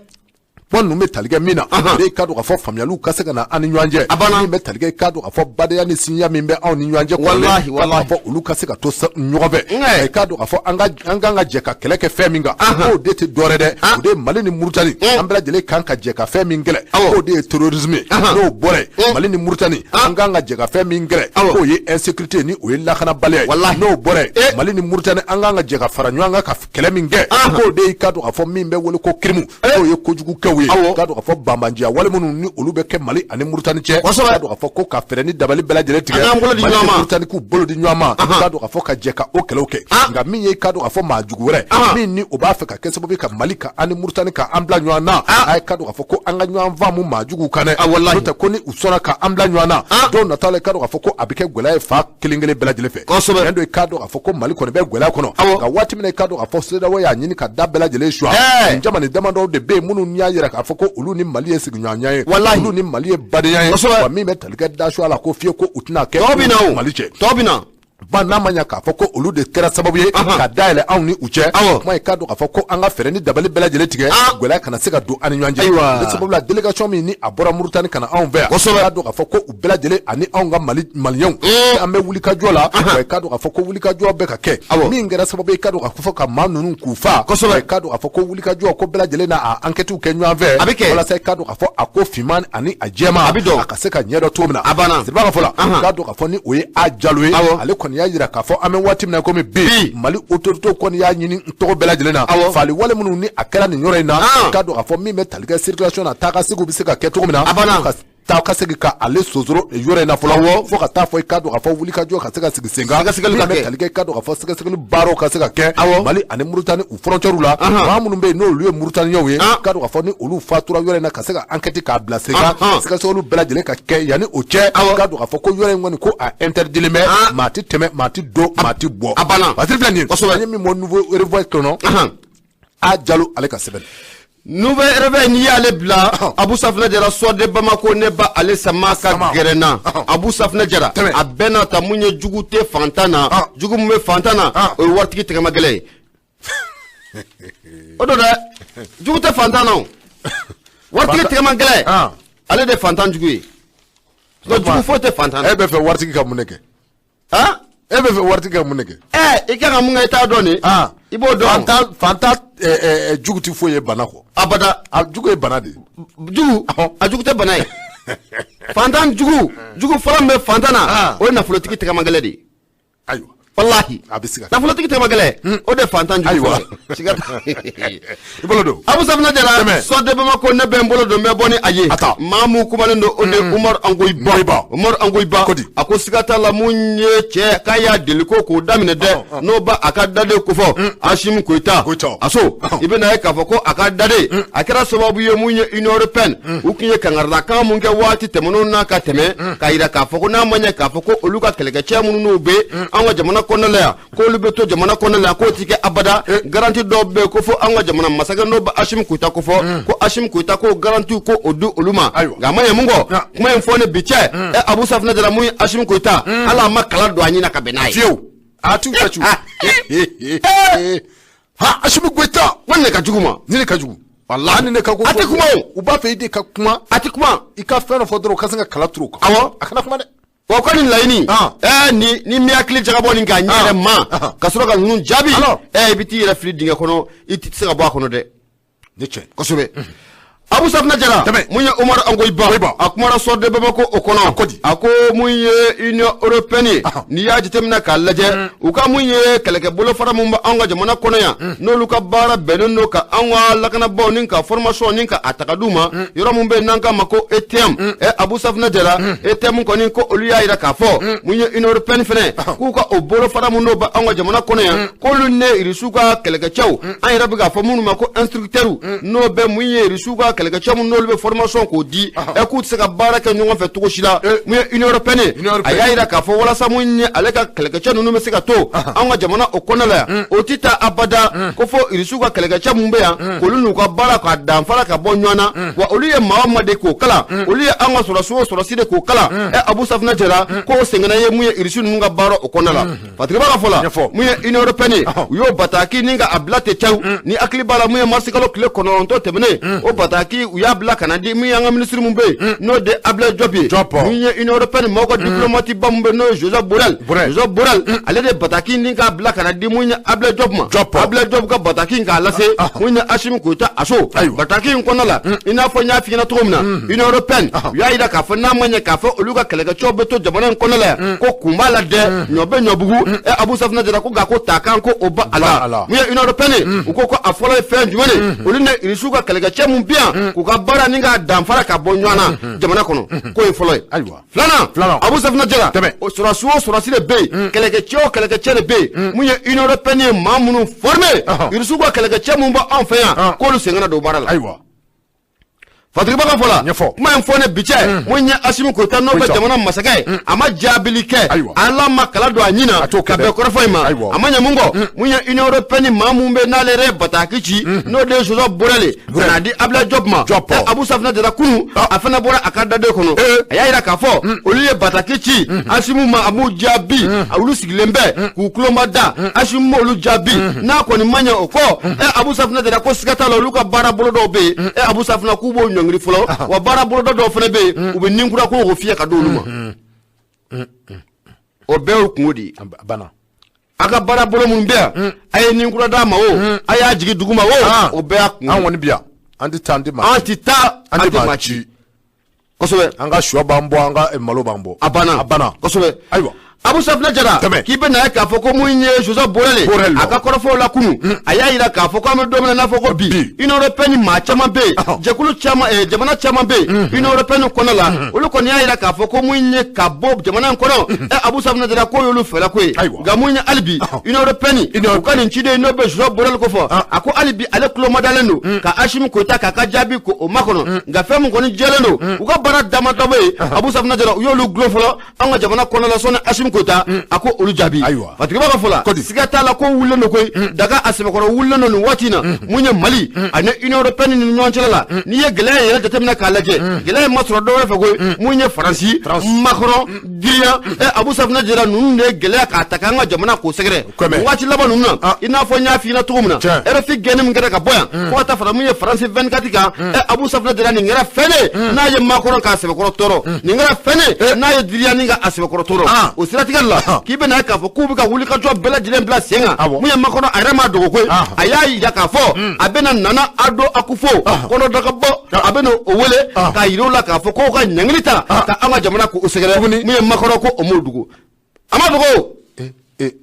pɔn ninnu bɛ talikɛ min na e ka don k'a fɔ faamuyaliw ka se ka na an ni ɲɔgɔn cɛ min bɛ talikɛ ka don k'a fɔ badenya ni sinja min bɛ anw ni ɲɔgɔn cɛ k'a fɔ olu ka se ka to ɲɔgɔn fɛ k'a don k'a fɔ an kan ka jɛ ka kɛlɛ kɛ fɛn min kan k'o de tɛ dɔwɛrɛ dɛ o de ye Mali ni Muritani an bɛɛ lajɛlen kan ka jɛ ka fɛn min kɛlɛ k'o de ye terrorisme n'o bɔra yen Mali ni Muritani an kan ka jɛ ka fɛn min kɛlɛ k'o ye insécurité ni o ye lakanabaliya ye n'o bɔra yen Mali ni Muritani an kan ka jɛ ka fara ɲɔgɔn kan ka kɛlɛ min kɛ k'o de ye ka don k'a fɔ min bɛ wele ko crime k'o ye kojugu kɛw ye ka don k'a fɔ banbandiya wale minnu ni olu bɛ kɛ Mali ani Muritani cɛ ka don k'a fɔ ko ka fɛrɛ ni dabali bɛɛ lajɛlen tigɛ Mali ni Muritani k'u bolo di ɲɔgɔn ma ka don k'a fɔ ka jɛ ka o kɛlɛw kɛ nka min ye ka don k'a fɔ maa jugu wɛrɛ min ni o b'a fɛ ka kɛ sababu ka Mali ka ani Muritani ka an bila ɲɔgɔn na a ye ka don k'a fɔ ko an ka ɲɔgɔn faamu maa juguw kan dɛ n'o tɛ ko ni u sɔnna ka an bila ɲɔgɔn na dɔw nataw la ka don k'a fɔ ko a bɛ kɛ gɛlɛya ye fa kelen kelen bɛɛ lajɛlen fɛ tiɲɛ don ka don k'a fɔ ko Mali kɔni bɛ gɛlɛya kɔnɔ nka waati min na ka don k'a fɔ CEDEAO y'a ɲini ka da bɛɛ lajɛlen suwa nin jamana damadɔw de bɛ yen minnu y'a yira k'a fɔ ko olu ni Mali ye sigiɲɔgɔnya ye olu ni Mali ye badenya ye wa min bɛ talikɛ dasoya la ko fiye ko u tɛna kɛ Mali cɛ ba n'a ma ɲɛ k'a fɔ ko olu de kɛra sababu ye ka dayɛlɛ anw ni u cɛ kuma ye ka don k'a fɔ ko an ka fɛɛrɛ ni dabali bɛɛ lajɛlen tigɛ gɛlɛya kana se ka don an ni ɲɔgɔn cɛ ne sababu la délégation min ni a bɔra Muritani kana anw fɛ yan ka don k'a fɔ ko u bɛɛ lajɛlen ani anw ka maliyɛnw an bɛ wulikajɔ la wa ka don k'a fɔ ko wulikajɔ bɛ ka kɛ min kɛra sababu ye ka don k'a fɔ ka maa ninnu k'u faa ka don k'a fɔ ko wulikajɔ ko bɛɛ lajɛlen n'a enquêtes kɛ ɲɔgɔn fɛ walasa ka don k'a fɔ a ko finman ani a jɛma a ka se ka ɲɛdɔn cogo min na siriba ka fɔ la ka don k'a fɔ ni o ye a Jalo ye ale kɔni y'a yira k'a fɔ an bɛ waati min na komi bi Mali autorité kɔni y'a ɲini tɔgɔ bɛɛ lajɛlen na faali wale minnu ni a kɛra nin yɔrɔ in na ka don k'a fɔ min bɛ talikɛ circulation na taa ka segu bɛ se ka kɛ cogo min na taa ka segin ka ale sonsoro yɔrɔ in na fɔlɔ fo ka taa fɔ i ka don k'a fɔ wulikajɔ ka se ka sigi sen kan min bɛ talikɛ ka don k'a fɔ sɛgɛsɛgɛli baaraw ka se ka kɛ Mali ani Muritani u frontières la maa minnu bɛ yen n'olu ye Muritaniɲɛw ye ka don k'a fɔ ni olu fatura yɔrɔ in na ka se ka enquête k'a bila sen kan sɛgɛsɛgɛliw bɛɛ lajɛlen ka kɛ yanni o cɛ ka don k'a fɔ ko yɔrɔ in kɔni ko a interdit bɛ maa ti tɛmɛ maa ti don maa ti bɔ wasiri filɛ nin ye an ye min bɔ nouveau revoit kɔnɔ a Jalo ale ka sɛbɛn Nouvelle réveil n'i y'ale bila Abu Safina Jara soit de Bamako ne ba ale sama ka gɛrɛna Abu Safina Jara a bɛɛ n'a ta mun ye jugu tɛ fantan na jugu mun bɛ fantan na o ye waritigi tɛgɛma gɛlɛ ye o don dɛ jugu tɛ fantan na waritigi tɛgɛma gɛlɛ ale de fantan jugu ye jugu foyi tɛ fantan na e bɛ fɛ waritigi ka mun de kɛ e bɛ fɛ waritigi ka mun de kɛ i kan ka mun kɛ i t'a dɔn ni i b'o dɔn fantan jugu ti foyi ye bana kɔ abada a jugu ye bana de jugu a jugu tɛ bana ye fantan jugu fɔlɔ min bɛ fantan na o ye nafolotigi tɛgɛma gɛlɛ de ye ayiwa wallahi a bɛ se ka nafolotigi tɛgɛma gɛlɛ o de ye fantan jugu fɔlɔ i bolo don Abu Safina Jara sɔden Bamako ne bɛ n bolo don n bɛ bɔ ni a ye maa mun kumalen don o de Umaru Angoyiba a ko siga t'a la mun ye cɛ k'a y'a deli ko k'o daminɛ dɛ n'o ba a ka daden kofɔ Asimi Koyita aso i bɛna ye k'a fɔ ko a ka daden a kɛra sababu ye mun ye Union Européenne u tun ye kangaridakan mun kɛ waati tɛmɛnenw na ka tɛmɛ k'a yira k'a fɔ ko n'a ma ɲɛ k'a fɔ ko olu ka kɛlɛkɛcɛ minnu n'u bɛ an ka jamana kɔnɔna la yan k'olu bɛ to jamana kɔnɔna la yan k'o ti kɛ abada garanti dɔw bɛ yen ko fɔ an ka jamana masakɛ n'o bɛ Asimi Koyita ko fɔ ko Asimi Koyita ko garanti ko o di olu ma nka a ma ɲɛ mun kɔ kuma in fɔ ne bi cɛ Abu Safina Jara mun ye Asimi Koyita ala ma kala don a ɲina ka bɛn n'a ye fiyewu a t'u ka jugu ha Asimi Koyita wali ne ka jugu ma ni ne ka jugu wallahi ni ne ka ko a tɛ kuma o u b'a fɛ i de ka kuma a tɛ kuma i ka fɛn dɔ fɔ dɔrɔn u ka se ka kala turu o kan awɔ a kana kuma dɛ wa ko nin laɲini ni mi hakili jagabɔ nin k'a ɲɛ yɛrɛ ma ka sɔrɔ ka ninnu jaabi i bɛ t'i yɛrɛ fili dingɛ kɔnɔ i tɛ se ka bɔ a kɔnɔ dɛ ne cɛ kosɛbɛ Abu Safna Jara mun Omar Angoiba akumara sorde Bamako okono ako mun Union Européenne ni ya jitemna ka laje u ka mun keleke bolo fara mun ba anga jamana kono ya no luka bara benno ka anwa lakana bo nin ka formation nin ka atakaduma yoro mun be nanka mako ATM Abu Safna Jara ATM ko nin ko olu ya ira ka fo mun Union Européenne fene ku ka o bolo fara mun no ba anga jamana kono ya ko lu ne irisuka keleke chaw an ira bi ga fo mun mako instructeur no be mun irisuka keleke chaw mun no be formation ko di écoute se ka bara ke nyonga fe to shila mun Union Européenne aya ira ka fo wala sa mun ale ka keleke chaw no me se ka to anga jamana o kono la o tita abada ko fo irisuka keleke chaw mun be ya ko lu ka bara ka damfara ka bonyana wa oliye Muhammad ko kala oliye anga sura side ko kala Abu Safna Jara ko sengana ye mun irisu mun ga bara o kono la patriba ka fola mun Union Européenne yo bataki ninga ablate chaw ni akli bala mun marsikalo kle kono to temene o bataki ya bla kanadi mun yanga ministre mun be no de able jobi mun Union Européenne moko diplomati bambe no Joseph Borrell ale de bataki ninga bla kanadi mun able job ma able job ka bataki nga lase mun Ashim Koita aso bataki kono la ina fo nya fi na to mna Union Européenne ya ida ka fo na manya ka fo oluga kelega chobe to jabana kono la ko kumbala de nyobe nyobugu Abu Safna Jara ko ga ko takan ko oba ala mun Union Européenne ko ko afola fe njumane olune irisuka kelega chemu bien ko ka bara ninga damfara ka bonyana jamana kono ko e folo aywa flana Abu Safna Jara o sura sile be kelega chere be mun Union Européenne mamunu formé irisuka kelega chemu ba enfin ko lu sengana do bara la aywa Patrick Baka fola ma mfone biche munya Ashim Koita no be jamana masake ama jabilike ala makala do anyina ka be korfoima amanya mungo munya Union Européenne mamumbe na lere batakichi no de Joseph Borrell na di abla job ma Abu Safna Jara kunu afana bora akada de kono ayira ka fo oliye batakichi Ashim ma amu jabi awulu sigilembe ku klomada Ashim mo lu jabi na ko ni manya oko Abu Safna Jara ko sigata lo luka bara bolo do be Abu Safna kubo ngri folo wa bara bolo do fene be ube ninkura ko go fiya ka do luma o be o kungodi bana aga bara bolo mun be ay ninkura da ma o aya jigi duguma o be akun an woni bia anti machi kosobe anga shuwa bambo anga malo bambo abana kosobe aywa Abu Safna Jara kibe na ka foko munye Joseph Borrell aka korofo la kunu aya ira ka foko am do na foko bi Union Européenne ma chama be jekulu chama jamana chama be Union Européenne kono la olu kono ya ira ka foko munye ka bob jamana kono Abu Safna Jara ko yolu fela ko ga munye albi Union Européenne ko ni chide no be Joseph Borrell ko fo ako albi ale klo madalendo ka Ashim Koita ka jabi ko o makono ga fem ko ni jelendo uga bara dama dobe Abu Safna Jara yolu glofolo anga jamana kono la sona Ashim Koita ako olu jabi Patrick Baka fola sigata la ko wulle no koy daga asema ko wulle no watina munya Mali ane Union Européenne ni nyonchala la ni ye gele ye de temna ka laje gele masro do fa koy munya France Macron dia Abu Safna Jara nun ne gele ka takanga jamana ko segre wati laba nun ina fo nya fi na tumuna fi genem ngara ka boya ko ta fara munya France 24 ka Abu Safna Jara ni ngara fene na ye Macron ka asema ko toro ni ngara fene na ye dia ni nga asema ko toro o siratigalla kibe na ka fo kubi ka wuli ka job bela jilen bla senga munya makono arama dogo ko ayayi ya ka fo abena nana ado akufo kono daga bo abeno owele ka yirola ka fo ko ka nyanglita ka anga jamana ko usegere munya makono ko omodugo amadugo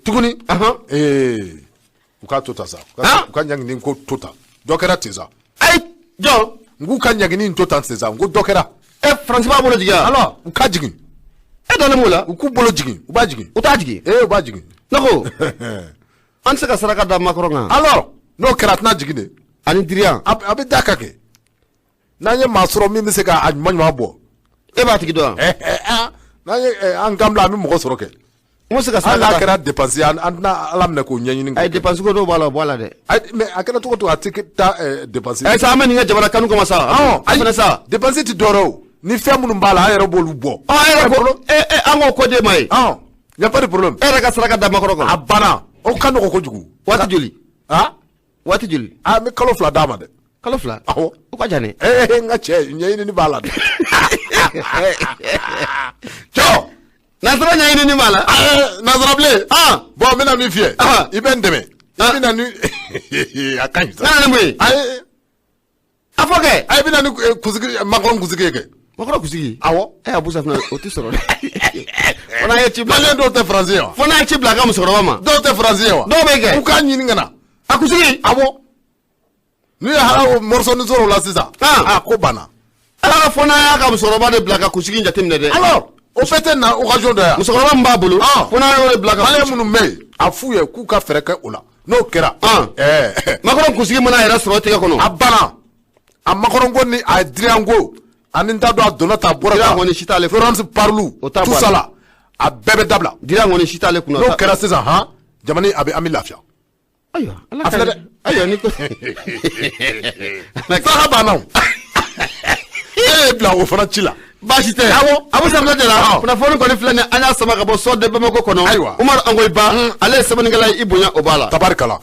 tuguni uka tota sa uka nyangini ko tota dokera tiza ay jo nguka nyangini tota tiza ngo dokera France ba bolo diga alors uka jigin dole mola ku bolo jigin uba jigin uta jigin uba jigin nako an saka saraka da Macron alors no keratna jigin ani dirian abi dakake nanye masro mi se ka anyuma bo ba tigi do nanye an gamla mi mo soro ke mo saka saraka ala kera dépenser an na alam ne ko nyanyi ay dépenser ko do bala de mais akena to atikita dépenser ay sa amani nga jabara kanu ko masa ay na sa dépenser ti doro ni fait mon mbala ayero bolu bo ango ko de may y a pas de problème ka saraka da Macron ko abana o kanu ko jugu wati juli me kalo fla dama de kalo fla o ko jane nga che nyeni ni bala de cho nazra nyeni ni bala nazra ble bon mena mi fie iben deme ibina ni akanyi na na mwe Afoke. Ay bina ni kusigi Macron kusigi ke. Macron kusigi. Awo. Abusa fana o ti soro. Fona ye ci Malien do te français wa. Fona ye ci blaga musoro ma. Do te français wa. Do bege. Ku ka nyini ngana. Akusigi. Awo. Ni ha morso ni soro la sisa. Ko bana. Ala fona ya ka musoro ba de blaga kusigi njatemne de. Alors, au fait na occasion de ya. Musoro ba mba bulu. Fona yo de blaga. Malien munu me afu ye ku ka fereke ola. No kera. Macron kusigi mana era soro te kono. Abana. A Macron goni a Driango. Aninta do adona ta bora. Driango ni chita le France parlou. Tout ça là. A bebe dabla. Driango ni chita le kuno. No kera c'est ça, hein? Jamani abi ami lafia. Ayo, ala. Ayo ni ko. Saka bana. Bla o fana chila. Bashite. Abu samna de la. Kuna fonu ko ni flane anya sama ka bo so de bamako kono. Umar Angoy Ba, ale sama ngala ibunya obala. Tabarkala.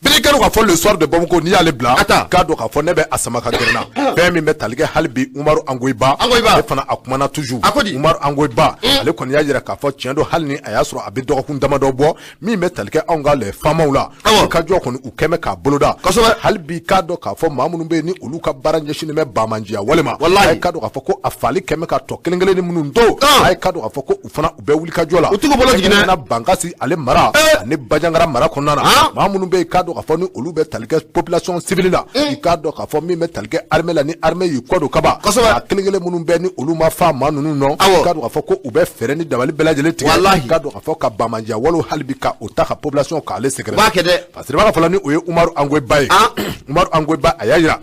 Bilikenu ka fɔ le soir de Bamako ni y'ale bila k'a dɔn k'a fɔ ne bɛ Asama ka gɛrɛna fɛn min bɛ tali kɛ hali bi Umaru Angoy Ba ale fana a kumana toujours Umaru Angoy Ba ale kɔni y'a jira k'a fɔ tiɲɛ don hali ni a y'a sɔrɔ a bɛ dɔgɔkun damadɔ bɔ min bɛ tali kɛ anw ka les faamaw la ka jɔ kɔni u kɛmɛ k'a boloda hali bi k'a dɔn k'a fɔ maa minnu bɛ yen ni olu ka baara ɲɛsinnen bɛ baamanjiya walima a ye k'a dɔn k'a fɔ ko a fali kɛmɛ ka tɔ kelen kelen ni minnu to a ye k'a dɔn k'a fɔ ko u fana u bɛ wuli ka jɔ la u Bankasi ale mara ani Bajangara mara kɔnɔna na maa minnu bɛ yen k'a dɔn k'a fɔ ni olu bɛ tali kɛ population civile la i k'a dɔn k'a fɔ min bɛ tali kɛ armée la ni armée y'i kɔ don kaba a kelen kelen minnu bɛ ni olu ma fa maa ninnu nɔ i k'a dɔn k'a fɔ ko u bɛ fɛɛrɛ ni dabali bɛɛ lajɛlen tigɛ i k'a dɔn k'a fɔ ka baamanjiya waliw hali bi ka o ta ka population k'ale sɛgɛrɛ parce que b'a fɔla ni o ye Umaru Angoy Ba ye Umaru Angoy Ba a y'a jira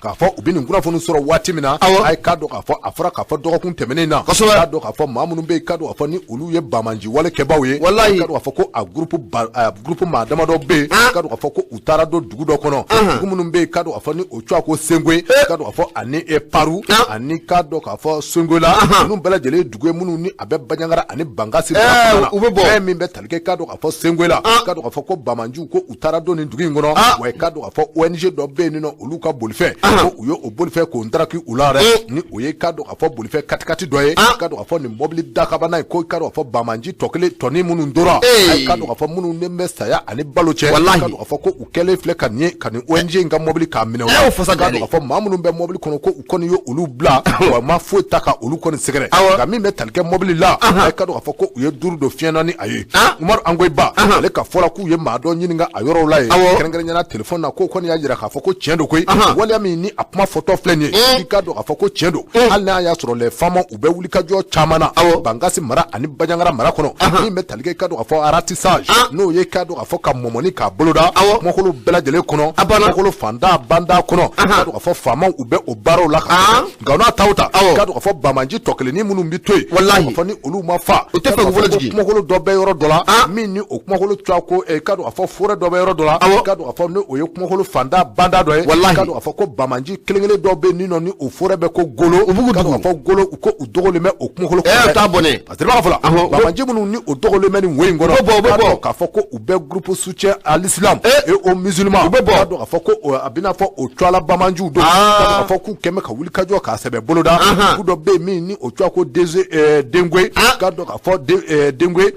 k'a fɔ u bɛ nin kunnafoni sɔrɔ waati min na a ye k'a dɔn k'a fɔ a fɔra k'a fɔ dɔgɔkun tɛmɛnen na k'a dɔn k'a fɔ maa minnu bɛ yen k'a dɔn k'a fɔ ni olu ye baamanji walekɛbaw ye k'a dɔn k'a fɔ ko a groupe maa damadɔ bɛ yen k'a dɔn k'a fɔ ko u taara don dugu dɔ kɔnɔ dugu minnu bɛ yen k'a dɔn k'a fɔ ni o cogoya ko Sengoe k'a dɔn k'a fɔ ani Paru ani k'a dɔn k'a fɔ Songola ninnu bɛɛ lajɛlen ye dugu ye minnu ni a bɛ Bajangara ani Bankasi fɛn min bɛ tali kɛ k'a dɔn k'a fɔ Sengola k'a dɔn k'a fɔ ko baamanjiw ko u taara don nin dugu in kɔnɔ wa k'a dɔn k'a fɔ ONG dɔ bɛ yen nɔ olu ka bolifɛn ko u ye o bolifɛn k'o ndaraki u la yɛrɛ ni o ye k'a dɔn k'a fɔ bolifɛn katikati dɔ ye k'a dɔn k'a fɔ nin mɔbili dakabana ye ko k'a dɔn k'a fɔ baamanji tɔni minnu tora k'a dɔn k'a fɔ minnu ne bɛ saya ani balo cɛ k'a dɔn k'a fɔ ko u kɛlen filɛ ka nin ONG in ka mɔbili k'a minɛ o la k'a dɔn k'a fɔ maa minnu bɛ mɔbili kɔnɔ ko u kɔni ye olu bila wa ma foyi ta ka olu kɔni sɛgɛrɛ nka min bɛ tali kɛ mɔbili la k'a dɔn k'a fɔ ko u ye duuru dɔ fiɲɛna ni a ye Umaru Angoy Ba ale ka fɔla k'u ye maa dɔ ɲininka a yɔrɔw la ye kɛrɛnkɛrɛnnenya téléphone na ko kɔni y'a jira k'a fɔ ko tiɲɛ don koyi waleya min ni a kuma fɔtɔ filɛ nin ye i k'a dɔn k'a fɔ ko tiɲɛ don hali n'a y'a sɔrɔ les femmes u bɛ wuli ka jɔ caman na Bankasi mara ani Bajangara mara kɔnɔ min bɛ tali kɛ i k'a dɔn k'a fɔ ratissage n'o ye k'a dɔn k'a fɔ ka mɔmɔni k'a boloda kumakolo bɛɛ lajɛlen kɔnɔ kumakolo fanda banda kɔnɔ k'a dɔn k'a fɔ faamaw u bɛ o baaraw la ka nka n'a taw ta k'a dɔn k'a fɔ baamanji tɔ kelenni minnu bɛ to yen k'a fɔ ni olu ma fa kumakolo dɔ bɛ yɔrɔ dɔ la min ni o kumakolo cogoya ko k'a dɔn k'a fɔ forêt dɔ bɛ yɔrɔ dɔ la k'a dɔn k'a fɔ ni o ye kumakolo fanda banda dɔ ye k'a dɔn k'a fɔ ko baamanji kelen kelen dɔ bɛ yen ni nɔ ni o forêt bɛ ko golo k'a dɔn k'a fɔ golo ko u dogolen bɛ o kumakolo kɔnɔ t'a bɔnɛ parce que b'a fɔ la baamanji minnu ni o dogolen bɛ nin wo in kɔnɔ k'a dɔn k'a fɔ ko u bɛ groupe soutien à l'islam et aux musulmans k'a dɔn k'a fɔ ko a bɛna fɔ o cuala baamanjiw don k'a dɔn k'a fɔ k'u kɛmɛ ka wuli ka jɔ k'a sɛbɛ boloda dugu dɔ bɛ yen min ni o cogoya ko Dengoe k'a dɔn k'a fɔ Dengoe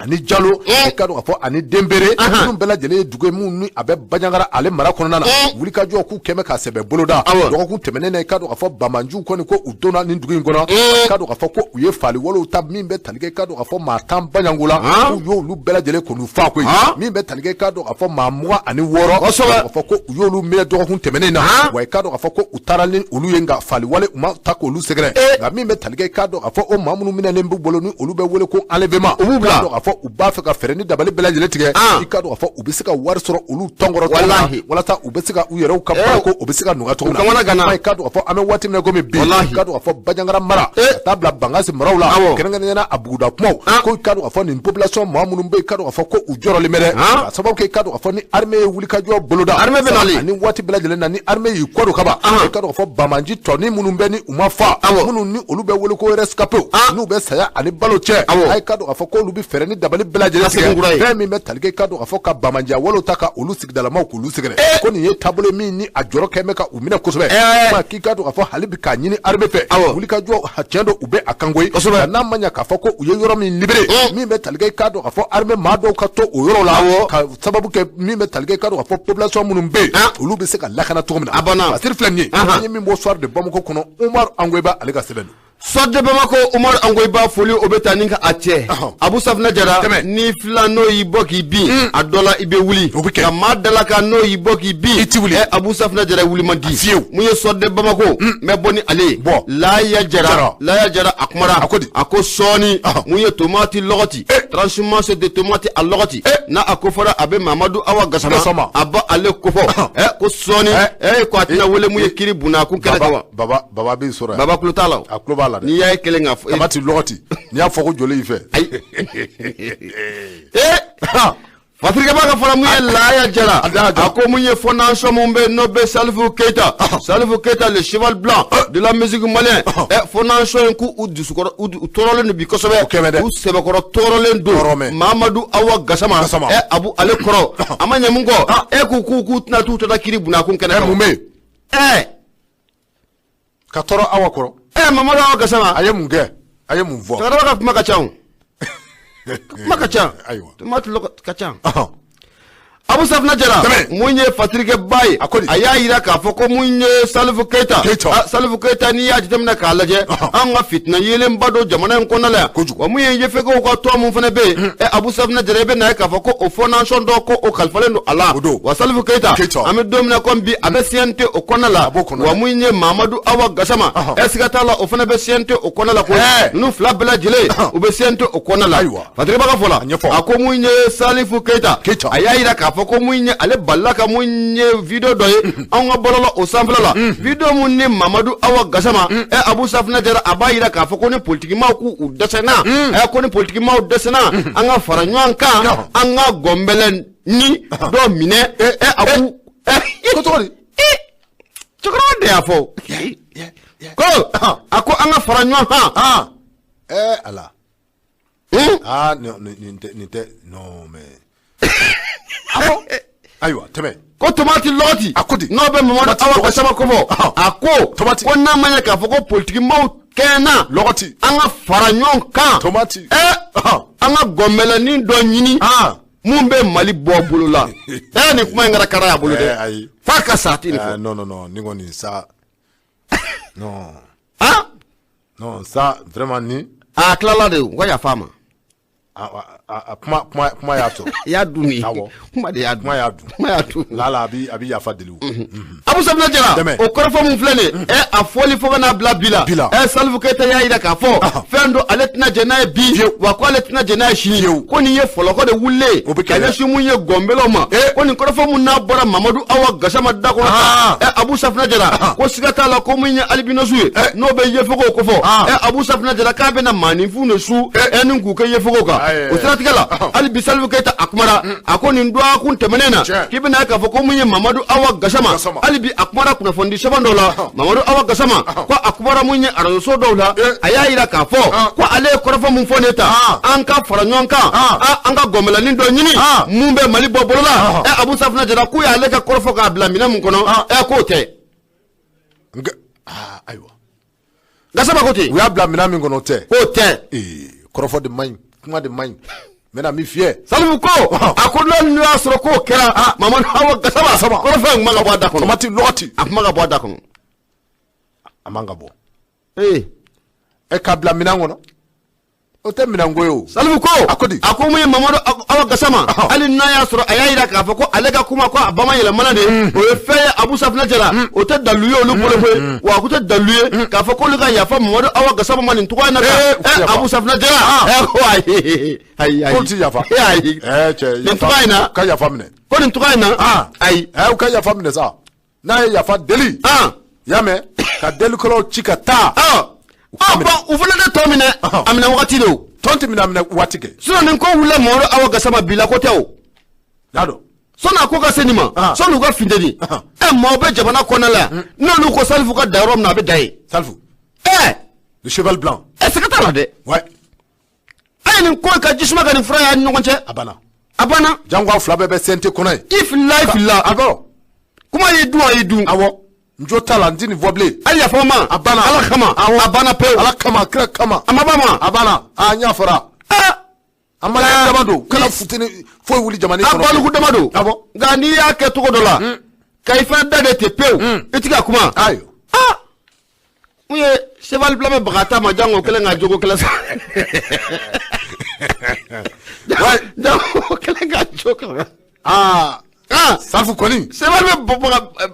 ani Jalo k'a dɔn k'a fɔ ani Denbere minnu bɛɛ lajɛlen ye dugu ye minnu ni a bɛ Bajangara ale mara kɔnɔna na wuli ka jɔ k'u kɛmɛ ka sɛbɛ boloda dɔgɔkun tɛmɛnen na i k'a dɔn k'a fɔ baamanjiw kɔni ko u donna nin dugu in kɔnɔ k'a dɔn k'a fɔ ko u ye fali walew ta min bɛ tali kɛ k'a dɔn k'a fɔ maa 10 Baɲango la k'u y'olu bɛɛ lajɛlen kɔni fa koyi min bɛ tali kɛ k'a dɔn k'a fɔ maa 26 k'a fɔ ko u y'olu minɛ dɔgɔkun tɛmɛnen na wa i k'a dɔn k'a fɔ ko u taara ni olu ye nka fali wale u ma ta k'olu sɛgɛrɛ nka min bɛ tali kɛ k'a dɔn k'a fɔ o maa minnu minɛnen b'u bolo ni olu bɛ wele ko enlèvement k'a dɔn k'a fɔ u b'a fɛ ka fɛɛrɛ ni dabali bɛɛ lajɛlen tigɛ i k'a dɔn k'a fɔ u bɛ se ka wari sɔrɔ olu tɔnkɔrɔ walasa u bɛ se ka u yɛrɛw ka baara ko u bɛ se ka nɔgɔya cogo min na i k'a dɔn k'a fɔ an bɛ waati min na komi bi i k'a dɔn k'a fɔ Bajangara mara ka taa bila Bankasi maraw la kɛrɛnkɛrɛnnenya a buguda kumaw ko i k'a dɔn k'a fɔ nin population maa minnu bɛ yen i k'a dɔn k'a fɔ ko u jɔrɔlen bɛ dɛ k'a sababu kɛ i k'a dɔn k'a fɔ ni armée ye wuli ka jɔ boloda ani waati bɛɛ lajɛlen na ni armée y'i kɔ don kaba i k'a dɔn k'a fɔ baamanji tɔni minnu bɛ ni u ma fa minnu ni olu bɛ wele ko rescapés n'u bɛ saya ani balo cɛ a i k'a dɔn k'a fɔ k'olu bɛ fɛɛrɛ ni dabali bɛɛ lajɛlen tigɛ fɛn min bɛ tali kɛ ka don k'a fɔ ka bamaja walo ta ka olu sigidalamaw k'olu sɛgɛrɛ ko nin ye taabolo min ni a jɔrɔ kɛ bɛ ka u minɛ kosɛbɛ kuma k'i ka don k'a fɔ hali bi k'a ɲini armée fɛ wuli ka jɔ tiɲɛ don u bɛ a kan koyi n'a ma ɲɛ k'a fɔ ko u ye yɔrɔ min libéré min bɛ tali kɛ ka don k'a fɔ armée maa dɔw ka to o yɔrɔ la ka sababu kɛ min bɛ tali kɛ ka don k'a fɔ population minnu bɛ yen olu bɛ se ka lakana cogo min na Basir filɛ nin ye an ye min bɔ soir de Bamako kɔnɔ Umar Angoiba ale ka sɛbɛn don soir de Bamako Umar Angoiba foli o bɛ taa ni ka a cɛ Abu Safina Jara ni fila n'o y'i bɔ k'i bin a dɔ la i bɛ wuli ka maa dala kan n'o y'i bɔ k'i bin i ti wuli Abu Safina Jara wuli man di fiyewu mun ye soir de Bamako n bɛ bɔ ni ale ye Laya Jara a kumara a ko sɔɔni mun ye tomati lɔgɔti transformation de tomati a lɔgɔti n'a a ko fɔra a bɛ Mamadu Awa Gasama a ba ale ko fɔ ko sɔɔni ko a tɛna wele mun ye kiri bunna kun kɛlɛ kan wa baba b'i sɔrɔ baba kulo t'a la a kulo b'a la n'i y'a ye kelen ka fɔ tomati lɔgɔti n'i y'a fɔ ko joli y'i fɛ Patrick Baka fɔra mun ye Laya Jara a ko mun ye fondation mun bɛ n'o bɛ Salifou Keita le cheval blanc de la musique malienne fondation in k'u dusukɔrɔ u tɔɔrɔlen don bi kosɛbɛ u sɛbɛkɔrɔ tɔɔrɔlen don Mamadu Awa Gasama Abu ale kɔrɔ a ma ɲɛ mun kɔ k'u tɛna t'u tɔta kiri bunakun kɛnɛ kan mun bɛ yen ka tɔɔrɔ Awa kɔrɔ Mamadu Awa Gasama a ye mun kɛ a ye mun fɔ cɛkɔrɔba ka kuma ka ca kuma ka ca tomati ka ca Abu Safina Jara mun ye fatirikɛ ba ye a y'a yira k'a fɔ ko mun ye Salifou Keita n'i y'a jateminɛ k'a lajɛ an ka fitina yelenba dɔ jamana in kɔnɔna la yan wa mun ye yefegew ka tɔn mun fana bɛ yen Abu Safina Jara i bɛ na ye k'a fɔ ko o fondation dɔ ko o kalifalen don a la wa Salifou Keita an bɛ don min na comme bi a bɛ CNT o kɔnɔna la wa mun ye Mamadu Awa Gasama siga t'a la o fana bɛ CNT o kɔnɔna la ko ninnu fila bɛɛ lajɛlen u bɛ CNT o kɔnɔna la Fatirikɛ Baka fɔ la a ko mun ye Salifou Keita a y'a yira k'a fɔ ko mun ye ale balila ka mun ye video dɔ ye an ka bɔlɔlɔ o sanfɛla la video mun ni Mamadu Awa Gasama Abu Safina Jara a b'a yira k'a fɔ ko ni politikimaw k'u dɛsɛnna ko ni politikimaw dɛsɛnna an ka fara ɲɔgɔn kan an ka gɔnbɛlɛ ni dɔ minɛ Abu ko cogo di cɛkɔrɔba de y'a fɔ ko a ko an ka fara ɲɔgɔn kan ala nin tɛ non mais ayiwa tɛmɛ ko tomati lɔgɔti a ko di n'o bɛ Mamadu Awa Gasama ko fɔ a ko tomati ko n'a ma ɲɛ k'a fɔ ko politikimaw kɛnɛ lɔgɔti an ka fara ɲɔgɔn kan tomati an ka gɔnbɛlɛnin dɔ ɲini mun bɛ Mali bɔ bolo la nin kuma in kɛra kara y'a bolo dɛ ayi f'a ka sa ten fɔ non ni kɔni sa non ça vraiment ni a tilala de ko yafa ma kuma y'a sɔrɔ y'a dun ni kuma de y'a dun kuma y'a dun lala a bɛ yafa deli Abu Safina Jara o kɔrɔfɔ mun filɛ nin ye a fɔli fo ka n'a bila bi la Salifou Keita y'a yira k'a fɔ fɛn don ale tɛna jɛ n'a ye bi wa ko ale tɛna jɛ n'a ye sini ko nin ye fɔlɔkɔ de wulilen ka ɲɛsin mun ye gɔnbɛlɛw ma ko nin kɔrɔfɔ mun n'a bɔra Mamadu Awa Gasama da kɔnɔ Abu Safina Jara ko siga t'a la ko mun ye alibinosu ye n'o bɛ yefegew ko fɔ Abu Safina Jara k'a bɛna maaninfinw de su ni k'u kɛ yefegew kan o siratigɛ la hali bi Salifou Keita a kumara a ko nin don kun tɛmɛnen na k'i bɛna k'a fɔ ko mun ye Mamadu Awa Gasama hali bi a kumara kunnafoni sɛbɛn dɔw la Mamadu Awa Gasama ko a kumara mun ye arajoso dɔw la a y'a yira k'a fɔ ko ale ye kɔrɔfɔ mun fɔ ne ta an ka fara ɲɔgɔn kan an ka gɔnbɛlɛnin dɔ ɲini mun bɛ Mali bɔ bolo la Abu Safina Jara k'u y'ale ka kɔrɔfɔ k'a bila minɛn mun kɔnɔ k'o tɛ ayiwa Gasama ko ten u y'a bila minɛn min kɔnɔ o tɛ k'o tɛ kɔrɔfɔ de man ɲi kuma de man ɲi n bɛna min fiyɛ Salifou ko a ko n'o y'a sɔrɔ k'o kɛra Mamadu Awa Gasama kɔrɔfɔ in kuma ka bɔ a da kɔnɔ tomati lɔgɔti a kuma ka bɔ a da kɔnɔ a man ka bɔ k'a bila minɛn kɔnɔ o tɛ minɛn ko ye o Salifou ko a ko mun ye Mamadu Awa Gasama hali n'a y'a sɔrɔ a y'a yira k'a fɔ ko ale ka kuma ko a ba ma yɛlɛmana de o ye fɛn ye Abu Safina Jara o tɛ dalu ye olu bolo koyi wa a ko tɛ dalu ye k'a fɔ k'olu ka yafa Mamadu Awa Gasama ma nin cogoya in na tan Abu Safina Jara ko ayi k'olu ti yafa ayi nin cogoya in na ka yafa minɛ ko nin cogoya in na ayi u ka yafa minɛ sa n'a ye yafa deli y'a mɛn ka delikɛlaw ci ka taa u fana tɛ tɔ minɛ a minɛ wagati de o tɔn tɛ minɛ waati kɛ sinon nin ko wulila Mamadu Awa Gasama bila ko tɛ o y'a dɔn sɔnni a ko ka se nin ma sɔnni u ka funteni maaw bɛ jamana kɔnɔna la n'olu ko Salifou ka da yɔrɔ min na a bɛ da yen Salifou le cheval blanc sɛgɛ t'a la dɛ ay nin ko ka jisuma ka nin fura ya ɲɔgɔn cɛ abana jango fila bɛɛ bɛ sente kɔnɔ ye ifila awɔ kuma y'i dun awɔ njo tala n ti nin fɔ bilen hali yafa ma abana ala kama abana pewu ala kama kira kama a ma ba ma abana a ɲa fɔra a ma dama don kana futini foyi wuli jamana kɔnɔ a balugu dama don awɔ nka n'i y'a kɛ cogo dɔ la ka i fana da de ten pewu i ti ka kuma ayo mun ye cheval blanc bɛ baga ta ma jango kelen ka jogo kelen sa jango kelen ka jogo kelen safu kɔni cheval bɛ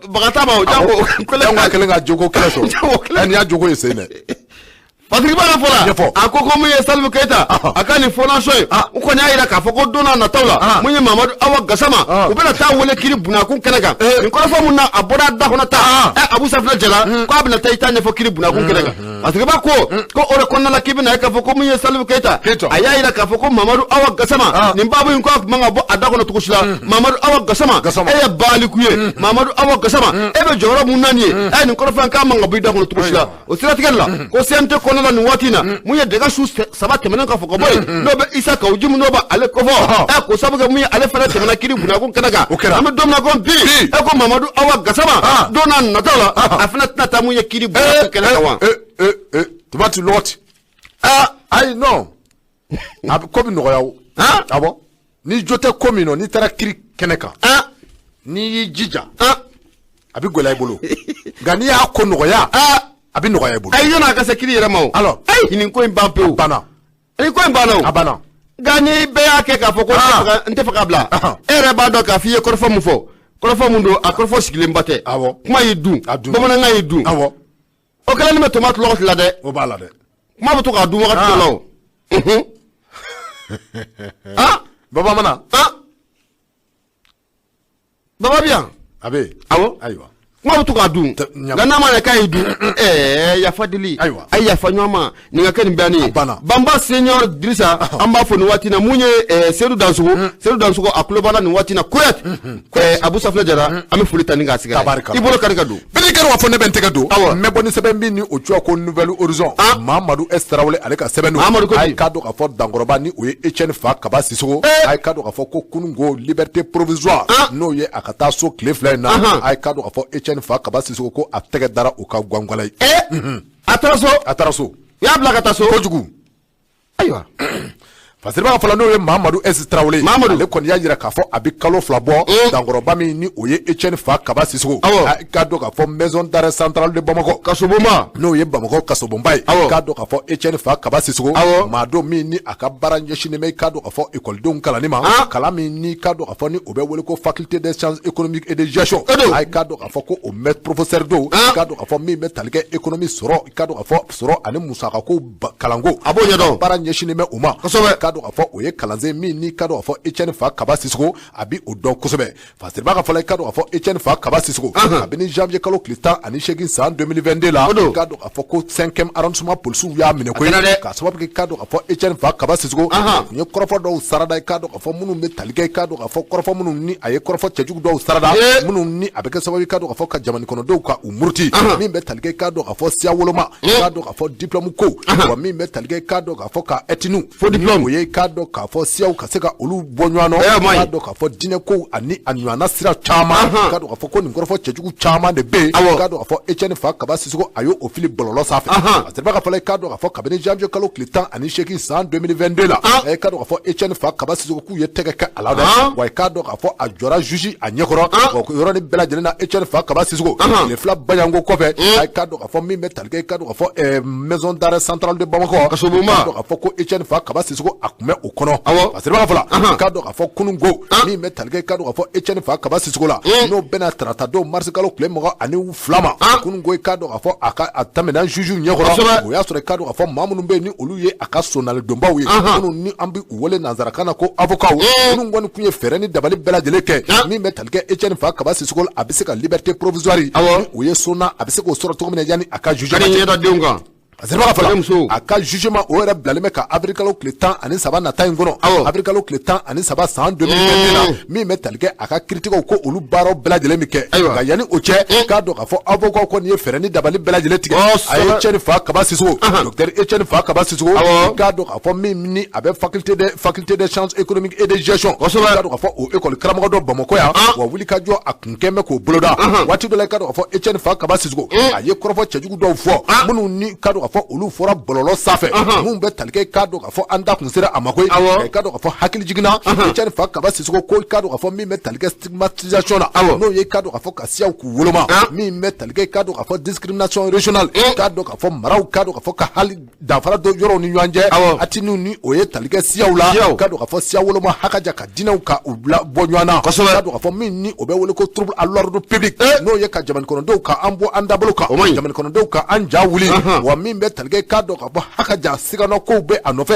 baga ta ma jango kelen ka jogo kelen sɔrɔ n'i y'a jogo ye sen dɛ Patrick Ba ka fɔla a ko ko mun ye Salif Keita a ka nin fɔnaso ye u kɔni y'a yira k'a fɔ ko don n'a nataw la mun ye Mamadu Awa Gasama u bɛna taa wele kiri bunakun kɛnɛ kan nin kɔrɔfɔ mun na a bɔra da kɔnɔ ta Abu Safina Jara k'a bɛna taa i ta ɲɛfɔ kiri bunakun kɛnɛ kan Patrick Ba ko o de kɔnɔna la k'i bɛna ye k'a fɔ ko mun ye Salif Keita a y'a yira k'a fɔ ko Mamadu Awa Gasama nin baabu in ko a tun man ka bɔ a da kɔnɔ cogo si la Mamadu Awa Gasama e ye baaliku ye Mamadu Awa Gasama e bɛ jɔyɔrɔ mun na nin ye nin kɔrɔfɔ in k'a man ka bɔ i da kɔnɔ cogo si la o siratigɛ la ko CNT kɔnɔna la nin waati na mun ye daga su saba tɛmɛnen ka fɔ ka bɔ yen n'o bɛ Isa Kawuji n'o bɛ ale kɔfɔ ko sabu kɛ mun ye ale fana tɛmɛna kiri bunakun kɛnɛ kan an bɛ don min na ko bi ko Mamadu Awa Gasama don n'a nataw la a fana tɛna taa mun ye kiri bunakun kɛnɛ kan wa tumati lɔgɔti ayi non a bɛ ko bɛ nɔgɔya o awɔ ni jo tɛ ko min nɔ n'i taara kiri kɛnɛ kan n'i y'i jija a bɛ gɛlɛya i bolo nka n'i y'a ko nɔgɔya a bɛ nɔgɔya i bolo ayi yan'a ka se kiri yɛrɛ ma o alors nin ko in ban pewu banna nin ko in banna o a banna nka ni bɛɛ y'a kɛ k'a fɔ ko n tɛ fɛ k'a bila e yɛrɛ b'a dɔn k'a fɔ i ye kɔrɔfɔ mun fɔ kɔrɔfɔ mun don a kɔrɔfɔ sigilenba tɛ awɔ kuma y'i dun bamanankan y'i dun awɔ o kɛlen bɛ tomate lɔgɔti la dɛ o b'a la dɛ kuma bɛ to k'a dun wagati dɔ la o baba mana baba bi yan a bɛ awɔ ayiwa kuma bɛ to k'a dun nka n'a ma ɲɛ k'a y'i dun yafa dili ayiwa a ye yafa ɲɔgɔn ma nin ka kɛ nin bɛɛ ye Banba senior Dirisa an b'a fɔ nin waati na mun ye Seydou Dansogo a tulo b'ala nin waati na koyat Abu Safina Jara an bɛ foli ta ni k'a sigi i bolo kari ka don bɛɛ kɛra b'a fɔ ne bɛ n tɛgɛ don n bɛ bɔ ni sɛbɛn min ni o cogoya ko Nouvelle Horizon Mamadu S Tarawele ale ka sɛbɛn don a ye k'a dɔn k'a fɔ Dankɔrɔba ni o ye Etienne Fa Kaba Sissogo a ye k'a dɔn k'a fɔ ko kununko liberté provisoire n'o ye a ka taa so tile fila in na a ye k'a dɔn k'a fɔ Etienne Fa Kaba Sissogo ko a tɛgɛ dara u ka gwangwala ye a taara so u y'a bila ka taa so kojugu ayiwa parce que b'a fɔla n'o ye Mamadu S Tarawele ale kɔni y'a jira k'a fɔ a bɛ kalo fila bɔ Dankɔrɔba min ni o ye Etienne Fa Kaba Sissogo a k'a dɔn k'a fɔ maison d'arrêt centrale de Bamakɔ kasobonba n'o ye Bamakɔ kasobonba ye k'a dɔn k'a fɔ Etienne Fa Kaba Sissogo maa dɔ min ni a ka baara ɲɛsinnen bɛ k'a dɔn k'a fɔ ekɔlidenw kalanni ma kalan min ni k'a dɔn k'a fɔ ni o bɛ wele ko faculté des sciences économiques et de gestion a ye k'a dɔn k'a fɔ ko o maître professeur dɔw k'a dɔn k'a fɔ min bɛ tali kɛ économie sɔrɔ k'a dɔn k'a fɔ sɔrɔ ani musakako kalanko a b'o ɲɛdɔn baara ɲɛsinnen bɛ o ma kosɛbɛ k'a dɔn k'a fɔ o ye kalansen min ni k'a dɔn k'a fɔ Etienne Fa Kaba Sissogo a bɛ o dɔn kosɛbɛ parce que b'a ka fɔla k'a dɔn k'a fɔ Etienne Fa Kaba Sissogo a bɛ ni janvier kalo tile 18 san 2022 la k'a dɔn k'a fɔ ko 5e arrondissement policiers y'a minɛ koyi k'a sababu kɛ k'a dɔn k'a fɔ Etienne Fa Kaba Sissogo n ye kɔrɔfɔ dɔw sarada k'a dɔn k'a fɔ minnu bɛ tali kɛ k'a dɔn k'a fɔ kɔrɔfɔ minnu ni a ye kɔrɔfɔ cɛjugu dɔw sarada minnu ni a bɛ kɛ sababu k'a dɔn k'a fɔ ka jamana kɔnɔdenw ka u muruti min bɛ tali kɛ k'a dɔn k'a fɔ siya woloma k'a dɔn k'a fɔ diplôme ko wa min bɛ tali kɛ k'a dɔn k'a fɔ ka etinu fo diplôme o ye k'a dɔn k'a fɔ siyaw ka se ka olu bɔ ɲɔgɔn na k'a dɔn k'a fɔ diinɛ ko ani a ɲɔgɔnna sira caman k'a dɔn k'a fɔ ko nin kɔrɔfɔ cɛjugu caman de bɛ yen k'a dɔn k'a fɔ Etienne Fa Kaba Sissogo a y'o fili bɔlɔlɔ sanfɛ a sera ka fɔla k'a dɔn k'a fɔ kabini janvier kalo tile 18 san 2022 la a ye k'a dɔn k'a fɔ Etienne Fa Kaba Sissogo k'u ye tɛgɛ kɛ a la dɛ wa k'a dɔn k'a fɔ a jɔra juge a ɲɛkɔrɔ wa yɔrɔnin bɛɛ lajɛlen na Etienne Fa Kaba Sissogo tile fila baɲanko kɔfɛ a ye k'a dɔn k'a fɔ min bɛ tali kɛ k'a dɔn k'a fɔ maison d'arrêt centrale de Bamakɔ k'a dɔn k'a fɔ ko Etienne Fa Kaba Sissogo a tun bɛ o kɔnɔ parce que b'a fɔla k'a dɔn k'a fɔ kununko min bɛ tali kɛ k'a dɔn k'a fɔ Etienne Fa Kaba Sissogo la n'o bɛna tarata don mars kalo tile 22 ma kununko k'a dɔn k'a fɔ a tɛmɛna juge ɲɛkɔrɔ o y'a sɔrɔ k'a dɔn k'a fɔ maa minnu bɛ yen ni olu ye a ka sonali donbaw ye minnu ni an bɛ u wele nanzarakan na ko avocat minnu kɔni tun ye fɛɛrɛ ni dabali bɛɛ lajɛlen kɛ min bɛ tali kɛ Etienne Fa Kaba Sissogo la a bɛ se ka liberté provisoire ni o ye sona a bɛ se k'o sɔrɔ cogo min na yanni a ka juge a ka jugement o yɛrɛ bilalen bɛ ka avril kalo tile 13 nata in kɔnɔ avril kalo tile 13 san 2021 na min bɛ tali kɛ a ka kiiritigɛw ko olu baaraw bɛɛ lajɛlen bɛ kɛ nka yanni o cɛ k'a dɔn k'a fɔ avocat kɔni ye fɛɛrɛ ni dabali bɛɛ lajɛlen tigɛ a ye Etienne Fa Kaba Sissogo docteur Etienne Fa Kaba Sissogo k'a dɔn k'a fɔ min ni a bɛ faculté des sciences économiques et de gestion k'a dɔn k'a fɔ o école karamɔgɔ dɔ Bamakɔ yan wa wuli ka jɔ a kun kɛn bɛ k'o boloda waati dɔ la k'a dɔn k'a fɔ Etienne Fa Kaba Sissogo a ye kɔrɔfɔ cɛjugu dɔw fɔ minnu ni k'a dɔn k'a fɔ olu fɔra bɔlɔlɔ sanfɛ mun bɛ tali kɛ k'a dɔn k'a fɔ an da kun sera a ma koyi k'a dɔn k'a fɔ hakili jiginna Etienne Fa Kaba Sissogo ko k'a dɔn k'a fɔ min bɛ tali kɛ stigmatisation na n'o ye k'a dɔn k'a fɔ ka siyaw k'u woloma min bɛ tali kɛ k'a dɔn k'a fɔ discrimination régionale k'a dɔn k'a fɔ maraw k'a dɔn k'a fɔ ka hali danfara dɔ yɔrɔw ni ɲɔgɔn cɛ atinu ni o ye tali kɛ siyaw la k'a dɔn k'a fɔ siya woloma hakaja ka dinɛw ka u bila bɔ ɲɔgɔn na k'a dɔn k'a fɔ min ni o bɛ wele ko trouble à l'ordre public n'o ye ka jamana kɔnɔdenw ka an bɔ an dabolo kan jamana kɔnɔdenw ka an ja wuli wa min bɛ tali kɛ k'a dɔn k'a fɔ hakaja sigana kow bɛ a nɔfɛ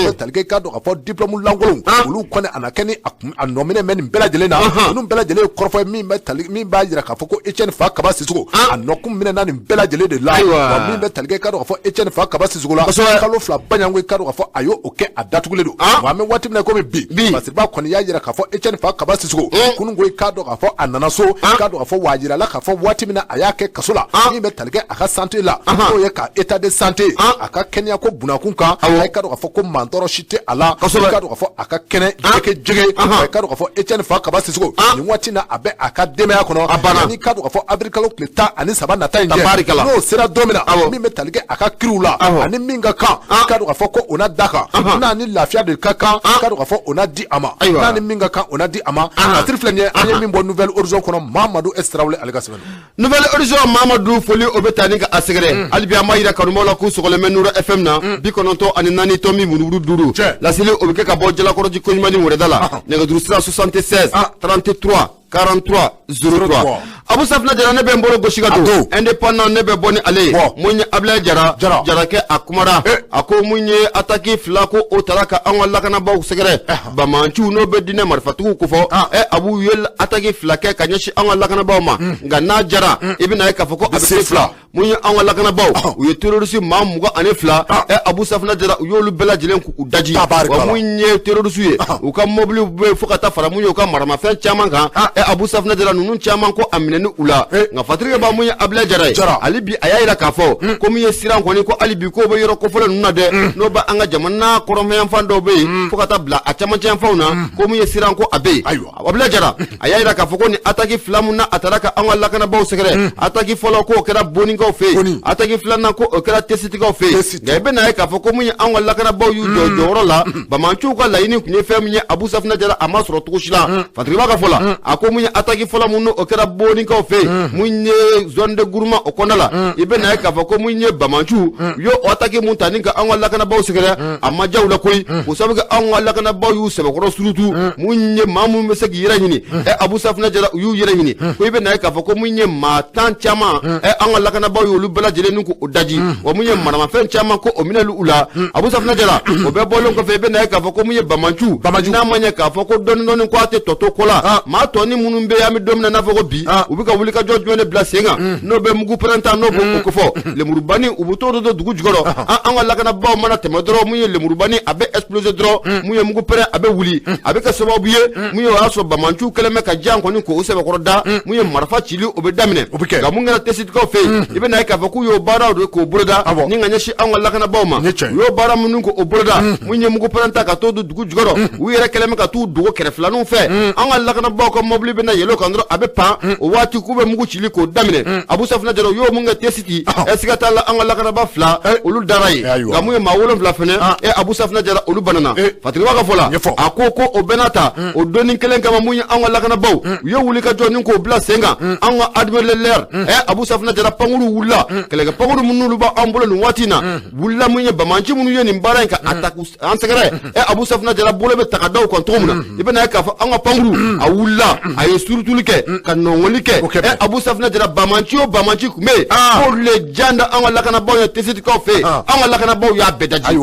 bɛ tali kɛ k'a dɔn k'a fɔ diplôme lankolonw olu kɔni a na kɛ ni a nɔminɛ mɛ nin bɛɛ lajɛlen na ninnu bɛɛ lajɛlen ye kɔrɔfɔ ye min b'a jira k'a fɔ ko Etienne Fa Kaba Sissogo a nɔkun minɛna nin bɛɛ lajɛlen de la wa min bɛ tali kɛ k'a dɔn k'a fɔ Etienne Fa Kaba Sissogo la kalo 2 baɲango k'a dɔn k'a fɔ a y'o kɛ a datugulen don wa an bɛ waati min na komi bi Masiriba kɔni y'a jira k'a fɔ Etienne Fa Kaba Sissogo kunun ko k'a dɔn k'a fɔ a nana so k'a dɔn k'a fɔ wa jirala k'a fɔ waati min na a y'a kɛ kaso la min bɛ tali kɛ a ka santé la n'o ye ka état de santé a ka kɛnɛya ko bunakun kan a ye k'a dɔn k'a fɔ ko mantɔrɔ si tɛ a la k'a dɔn k'a fɔ a ka kɛnɛ jɛgɛ k'a dɔn k'a fɔ Etienne Fa Kaba Sissogo nin waati na a bɛ a ka denbaya kɔnɔ ni k'a dɔn k'a fɔ avril kalo tile 13 nata in cɛ n'o sera don min na min bɛ tali kɛ a ka kiriw la ani min ka kan k'a dɔn k'a fɔ ko o na da kan n'a ni lafiya de ka kan k'a dɔn k'a fɔ o na di a ma n'a ni min ka kan o na di a ma asiri filɛ nin ye an ye min bɔ nouvelle horizon kɔnɔ Mamadou S Tarawele ale ka sɛbɛn nouvelle horizon Mamadou foli o bɛ taa ni ka a sɛgɛrɛ hali bi an b'a yira kanubaw la k'u sɔgɔlen bɛ Nura FM na 94 tɔmi murumuru 5 laseli o bɛ kɛ ka bɔ Jalakɔrɔji Koɲumani Wɛrɛda la nɛgɛjuru sira 76 33 43 03 Abu Safina Jara ne bɛ n bolo gosi ka don indépendant ne bɛ bɔ ni ale ye mun ye Ablaye Jara Jarakɛ a kumara a ko mun ye attaque 2 ko o tara ka an ka lakanabaw sɛgɛrɛ Bamanciw n'o bɛ diinɛ marifatigiw ko fɔ Abu ye attaque 2 kɛ ka ɲɛsin an ka lakanabaw ma nka n'a jara i bɛna ye k'a fɔ ko a bɛ se 2 mun ye an ka lakanabaw u ye terroriste maa 22 Abu Safina Jara u y'olu bɛɛ lajɛlen k'u daji wa mun ye terroriste ye u ka mobile bɛ fo ka taa fara mun ye u ka maramafɛn caman kan Abu Safina Jara ninnu caman ko a minɛni u la nka fatirike b'a mun ye Ablaye Jara ye hali bi a y'a jira k'a fɔ ko min ye siran kɔni ko hali bi k'o bɛ yɔrɔ kofɔlen ninnu na dɛ n'o bɛ an ka jamana kɔrɔnfɛnyanfan dɔw bɛ yen fo ka taa bila a camancɛ yanfanw na ko min ye siran ko a bɛ yen Ablaye Jara a y'a jira k'a fɔ ko ni attaque 2 mun na a taara ka an ka lakanabaw sɛgɛrɛ attaque fɔlɔ ko o kɛra Boninkaw fɛ yen attaque 2nan ko o kɛra Tesitigaw fɛ yen nka i bɛna ye k'a fɔ ko min ye an ka lakanabaw y'u jɔ jɔyɔrɔ la Bamanciw ka laɲini tun ye fɛn min ye Abu Safina Jara a ma sɔrɔ cogo si la fatirike b'a ka fɔ la a ko mun ye attaque fɔlɔ mun o kɛra Boninkaw fɛ yen mun ye zone de groupement o kɔnɔna la i bɛna ye k'a fɔ ko mun ye Bamanciw u y'o attaque mun ta ni ka an ka lakanabaw sɛgɛrɛ a ma diya u la koyi o sababu kɛ an ka lakanabaw y'u sɛbɛkɔrɔ surutu mun ye maa mun bɛ se k'i yɛrɛ ɲini Abu Safina Jara u y'u yɛrɛ ɲini ko i bɛna ye k'a fɔ ko mun ye maa 10 caman an ka lakanabaw y'olu bɛɛ lajɛlen ni k'o daji wa mun ye maramafɛn caman ko o minɛlu u la Abu Safina Jara o bɛɛ bɔlen kɔfɛ i bɛna ye k'a fɔ ko mun ye Bamanciw n'a ma ɲɛ k'a fɔ ko dɔɔni ko a tɛ tɔ to ko la maa tɔ ni minnu bɛ an bɛ don min na n'a fɔ ko bi u bɛ ka wuli ka jɔ jumɛn de bila sen kan n'o bɛ mugu pɛrɛntan n'o b'o ko fɔ lemurubani u bɛ t'o don dugu jukɔrɔ an ka lakanabaw mana tɛmɛ dɔrɔn mun ye lemurubani a bɛ exploser dɔrɔn mun ye mugu pɛrɛn a bɛ wuli a bɛ kɛ sababu ye mun ye o y'a sɔrɔ Bamanciw kɛlen bɛ ka jan kɔni k'o sɛbɛkɔrɔ da mun ye marifa cili o bɛ daminɛ nka mun kɛra Tesitikaw fɛ yen i bɛna ye k'a fɔ k'u y'o baaraw de k'o boloda ni ka ɲɛsin an ka lakanabaw ma u y'o baara minnu k'o boloda mun ye mugu pɛrɛn ta ka t'o don dugu jukɔrɔ u yɛrɛ kɛlen bɛ ka t'u dogo kɛrɛfɛlaniw fɛ an ka lakanabaw ka mobili bɛna yɛlɛ o kan dɔrɔn a bɛ pan o waati k'u bɛ mugu cili k'o daminɛ Abu Safina Jara u y'o mun kɛ Tesiti ɛsika t'a la an ka lakanaba 2 olu dara ye nka mun ye maa 7 fɛnɛ Abu Safina Jara olu banana fatirike b'a ka fɔ la a ko o bɛɛ n'a ta o donni kelen kama mun ye an ka lakanabaw u ye wuli ka jɔ ni k'o bila sen kan an ka admirateur Abu Safina Jara pankuru wulila kɛlɛkɛ pankuru minnu olu b'an bolo nin waati in na wulila mun ye Bamanci minnu ye nin baara in ka attaque an sɛgɛrɛ Abu Safina Jara bolo bɛ ta ka da o kan cogo min na i bɛna ye k'a fɔ an ka pankuru a wulila a ye surutuli kɛ ka nɔngɔli kɛ Abu Safina Jara Bamanci o Bamanci tun bɛ yen k'olu le jan da an ka lakanabaw ye Tesitikaw fɛ yen an ka lakanabaw y'a bɛɛ daji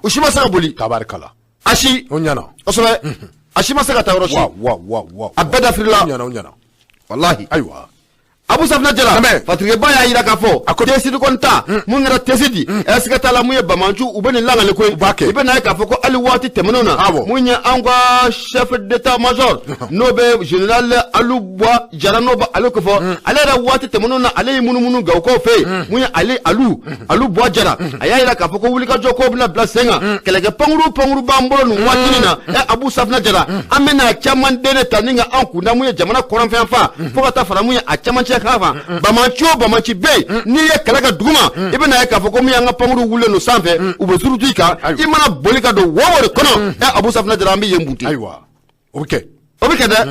u si ma se ka boli tabarikala Asi kosɛbɛ a si ma se ka taa yɔrɔ si a bɛɛ dafirila walahi Abu Safna Jara Fatike ba ya yira ka fo tesidi konta mun ngara tesidi eska tala mu ye bamanchu ubeni langa le koy ibe na ka fo ko ali wati temenona munya angwa chef d'état major nobe général Alubwa Jara noba aloko fo ale ra wati temenona ale munu ga ko fe munya ale Alubwa Jara aya yira ka fo ko wuli ka joko bla blasenga kelege panguru bambolo nu wati na Abu Safna Jara amena chaman dene taninga anku na munya jamana koran fa fo ka ta fara munya a chaman kafa bamanchi be ni ye kalaga duguma ibena ka foko mi anga panguru wule no sanfe ubezuru tuika imana bolika do wawore kono Abu Safna Jara mbi yembuti aywa obike da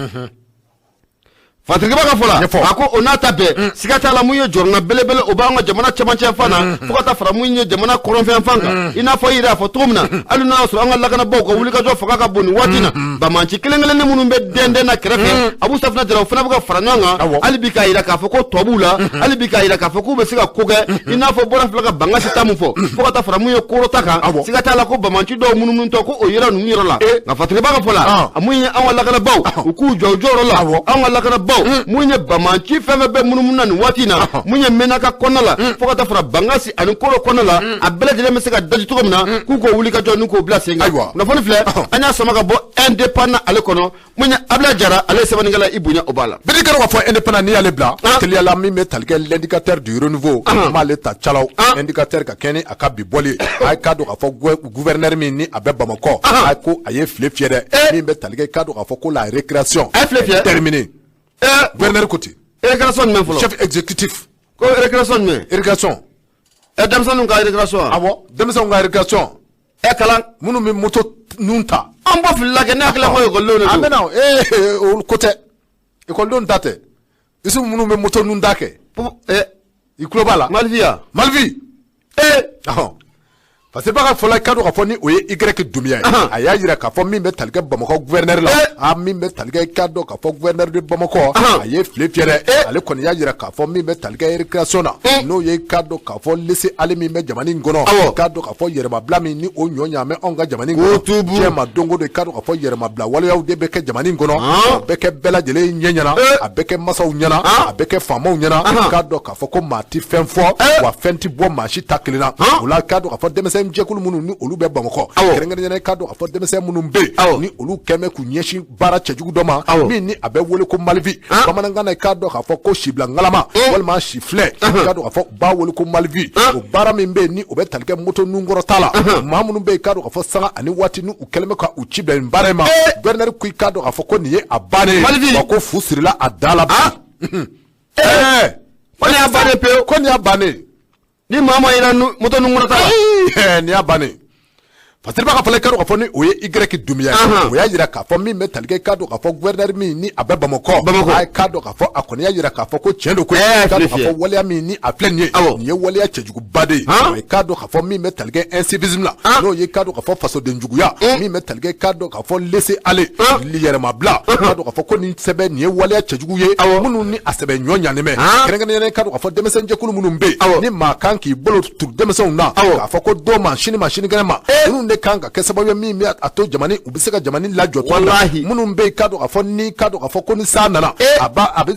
Fatike baka fola ako onata be sigata la muye jorna belebele obanga jamana chamanche fana fokata fara muye jamana koronfe fanga ina fo ira fo tumna aluna so anga lagana boko wulika jo fokaka boni watina bamanchi kelengele ne munumbe dende na krefe Abu Safna Jara fana baka fara nyanga alibika ira ka foko tobula alibika ira ka foko be siga koge ina fo bora flaka banga sitamu fo fokata fara muye korotaka sigata la ko bamanchi do munum to ko oyira numiro la na Fatike baka fola amuye anga lagana baw ku jojoro la anga lagana munye bamanchi feme be munumuna ni watina munye menaka konala fokata fara bangasi ani koro konala abela jele meseka daji to komna kuko wulika jo nuko bla senga na foni fle anya samaka bo indépendant ale kono munye abla Jara ale sebaningala ibunya obala bidi karo fo indépendant ni ale bla telia la mi metal l'indicateur du renouveau male ta chalaw indicateur ka keni akabi boli ay kado ka fo gouverneur mi ni abe Bamako ay ko aye fle fiere mi metal kado ka fo ko la récréation terminé Gouverneur Koti. Irrigation même folo. Chef exécutif. Ko irrigation me. Irrigation. Damson nga irrigation. Abo, damson nga irrigation. Kalan munu mi moto nunta. Ambo filla ke na kala ko gollo no. Amena o côté. E ko don date. Isu munu mi moto nunda ke. Ikulo bala. Malvi. Parce que baka fola kado ka foni oye y dumia aya yira ka fo min be talge Bamako gouverneur la a min be talge kado ka fo gouverneur de Bamako aye fle fiere ale koni ya yira ka fo min be talge recreation no ye kado ka fo laisser ale min be jamani ngono kado ka fo yerema blami ni o nyonya me onga jamani ngono jema dongo de kado ka fo yerema bla wala yaw de be ke jamani ngono be ke bela jele nyenyana abeke masaw nyana abeke famaw nyana kado ka fo ko mati fen fo wa fenti bo machi taklina wala kado ka fo demese mjekulu munu ni olu be Bamako kerengene ne kado afo demese munu be ni olu keme ku nyeshi bara chejugu doma mi ni abe wole ko Malvi bamananga na kado afo ko shibla ngalama walma shifle kado afo ba wole ko Malvi o bara mi be ni obe talke moto nungoro tala mamunu be kado afo sanga ani wati ni ukeleme ka uchibla mbarema gouverneur ku kado afo ko niye abane ko fusirila adala wani abane pe ko ni abane ni mama ina moto nungura tala ni abane Fasiri baka fale kado ka fo ni oye y dumia oya yira ka fo mi metalge kado ka fo gouverneur mi ni abe Bamako ay kado ka fo akoni ya yira ka fo ko chendo ko kado ka fo wale mi ni a plenye ni wale ya chejugu bade ay kado ka fo mi metalge incivisme la no ye kado ka fo faso de njugu ya mi metalge kado ka fo laisser aller li yere ma bla kado ka fo ko ni sebe ni wale ya chejugu ye munu ni asebe nyonya ne me kerengene kado ka fo demese njekulu munu mbe ni makanki bolo tur demese na ka fo ko do machine ganema ne kanga kesaba yo mi ato jamani ubiseka jamani la joto wallahi munum be kado ka fo ni kado ka fo ko ni sanana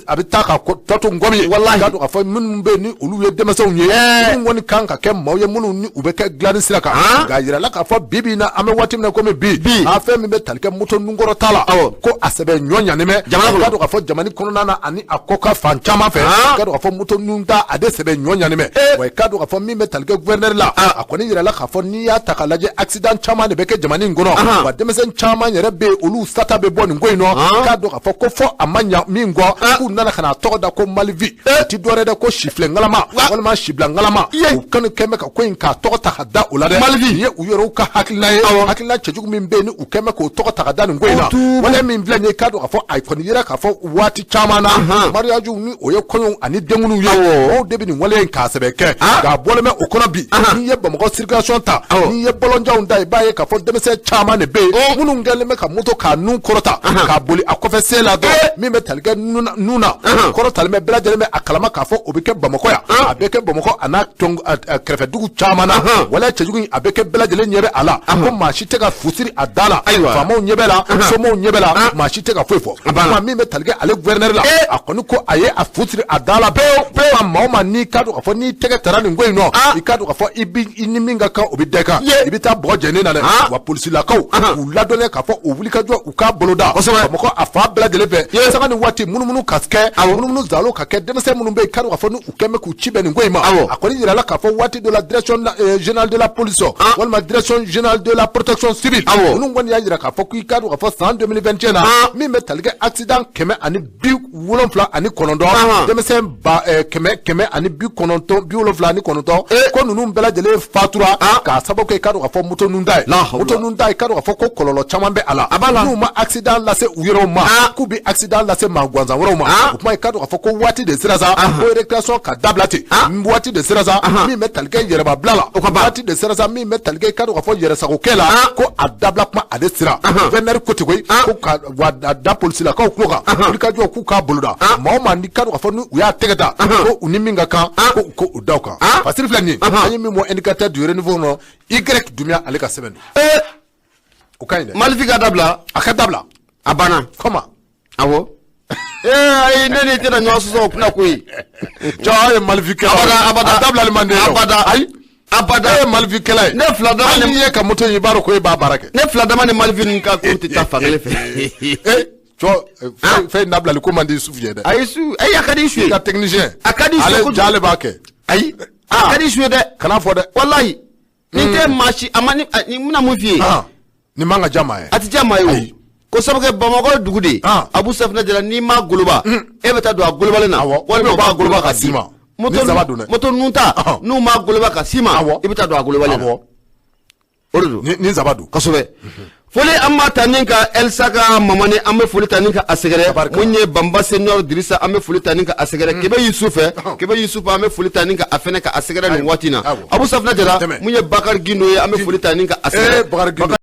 abita ka toto ngomi wallahi kado ka fo munum be ni olu ye demasa unye mun woni kanga ke mawye munum ni ubeka glani silaka ga yira la ka fo bibi na ame watim na ko me bi afa mi be talke moto nungoro tala ko asebe nyonya ne me kado ka fo jamani kono nana ani akoka fanchama fe kado ka fo moto nunta ade sebe nyonya ne me way kado ka fo mi be talke gouverneur la akoni yira la ka fo ni ya takalaje accident chama ne beke jamani ngono wa demesen chama nyere be olu sata be boni ngoino kado ka fo ko fo amanya mingo ku nana kana to da ko Malvi ti dore da ko shifle ngalama wala ma shibla ngalama o kan keme ka ko inka to ta hada ulade Malvi ye uyero ka hakila chejugu min be ni u keme ko to ta hada ngoina wala min bla ne kado ka fo icon yira ka fo wati chama na mariaju ni o ye kono ani dengunu ye o debi ni wala inka sebeke ga boleme o kono bi ni ye Bamako circulation ta ni ye bolonja unda baye ka fo demese chama ne be munu ngele me ka moto ka nun korota ka boli akofese la do mi metalge nuna korota me bela jele me akalama ka fo obike Bamako ya abeke Bamako ana tong kɛrɛfɛ dugu caman na wala cɛjugu in a bɛ kɛ bɛɛ lajɛlen ɲɛ bɛ a la ko maa si tɛ ka fusiri a da la faamaw ɲɛ bɛ la somɔgɔw ɲɛ bɛ la maa si tɛ ka foyi fɔ kuma min bɛ tali kɛ ale gouverneur la a kɔni ko a ye a fusiri a da la pewu maa o maa n'i ka dɔn k'a fɔ n'i tɛgɛ tara nin ko in nɔ i ka dɔn k'a fɔ i ni min ka kan o bɛ dɛ kan i bɛ taa bɔgɔ jɛnen na dɛ wa polisilakaw k'u ladɔnniya k'a fɔ u wuli ka jɔ u k'a boloda bamakɔ a fa bɛɛ lajɛlen fɛ sanga ni waati munumunu ka kɛ munumunu zalo ka kɛ denmisɛn minnu bɛ yen i ka dɔn k'a fɔ n'u kɛn bɛ k'u ci bɛn nin ko in ma a kɔni yirala k'a fɔ waati dɔ la direction générale de la police walima direction générale de la protection civile minnu kɔni y'a yira k'a fɔ k'i ka dɔn k'a fɔ san 2021 na min bɛ tali kɛ accident 179 denmisɛn ba 179 ko ninnu bɛɛ lajɛlen fatura k'a sababu kɛ i ka dɔn k'a fɔ moto nun ta ye moto nun ta i ka dɔn k'a fɔ ko kɔlɔlɔ caman bɛ a la n'u ma accident lase u yɛrɛw ma k'u bɛ accident lase maa gansan wɛrɛw ma o kuma i ka dɔn k'a fɔ ko waati de sera sa ko récréation ka dabila ten waati de sera sa min bɛ tali kɛ yɛrɛbabila la waati de sera sa min bɛ tali kɛ i ka dɔn k'a fɔ yɛrɛsagokɛ la ko a dabila kuma ale sera vétérinaire ko ten koyi ko ka da polisilakaw tulo kan olu ka jɔ k'u k'a boloda maa o maa n'i ka dɔn k'a fɔ n'u y'a tɛgɛ ta ko u ni min ka kan ko u da o kan fasiri filɛ nin ye an ye min bɔ indicateur du renouveau kɔnɔ Y Dumia ale ka sɛbɛn o ka ɲi dɛ Malifin ka dabila a ka dabila a banna comment awɔ ayi ne ni tɛna ɲɔgɔn sɔsɔ o kunna koyi jaa ye Malifin kɛla abada dabila man di abada ayi abada ye Malifin kɛla ye ne fila dama ni ye ka moto in i b'a dɔn ko e b'a baara kɛ ne fila dama ni Malifin nin ka ko tɛ taa fankelen fɛ fɛn nabilali ko man di Yusufu ye dɛ ayi su ayi a ka di su ye ka technicien a ka di su ale jaa ale b'a kɛ ayi a ka di su ye dɛ kana fɔ dɛ walayi ni tɛ maa si a ma ni mina mun f'i ye ni man ka diya maa ye a tɛ diya maa ye o ko sabu kɛ Bamakɔ ye dugu de ye Abu Safinɛ Jara n'i ma goloba e bɛ taa don a golobalen na walima u b'a goloba ka s'i ma moto ninnu ta n'u ma goloba ka s'i ma i bɛ taa don a golobalen na o de don ni nsaba don kosɛbɛ foli an b'a ta ni ka Elsa ka mamani an bɛ foli ta ni ka a sɛgɛrɛ mun ye Bamba Senior Dirisa an bɛ foli ta ni ka a sɛgɛrɛ Kebe Yusufu an bɛ foli ta ni ka a fɛnɛ ka a sɛgɛrɛ nin waati in na Abu Safinɛ Jara mun ye Bakari Gindo ye an bɛ foli ta ni ka a sɛgɛrɛ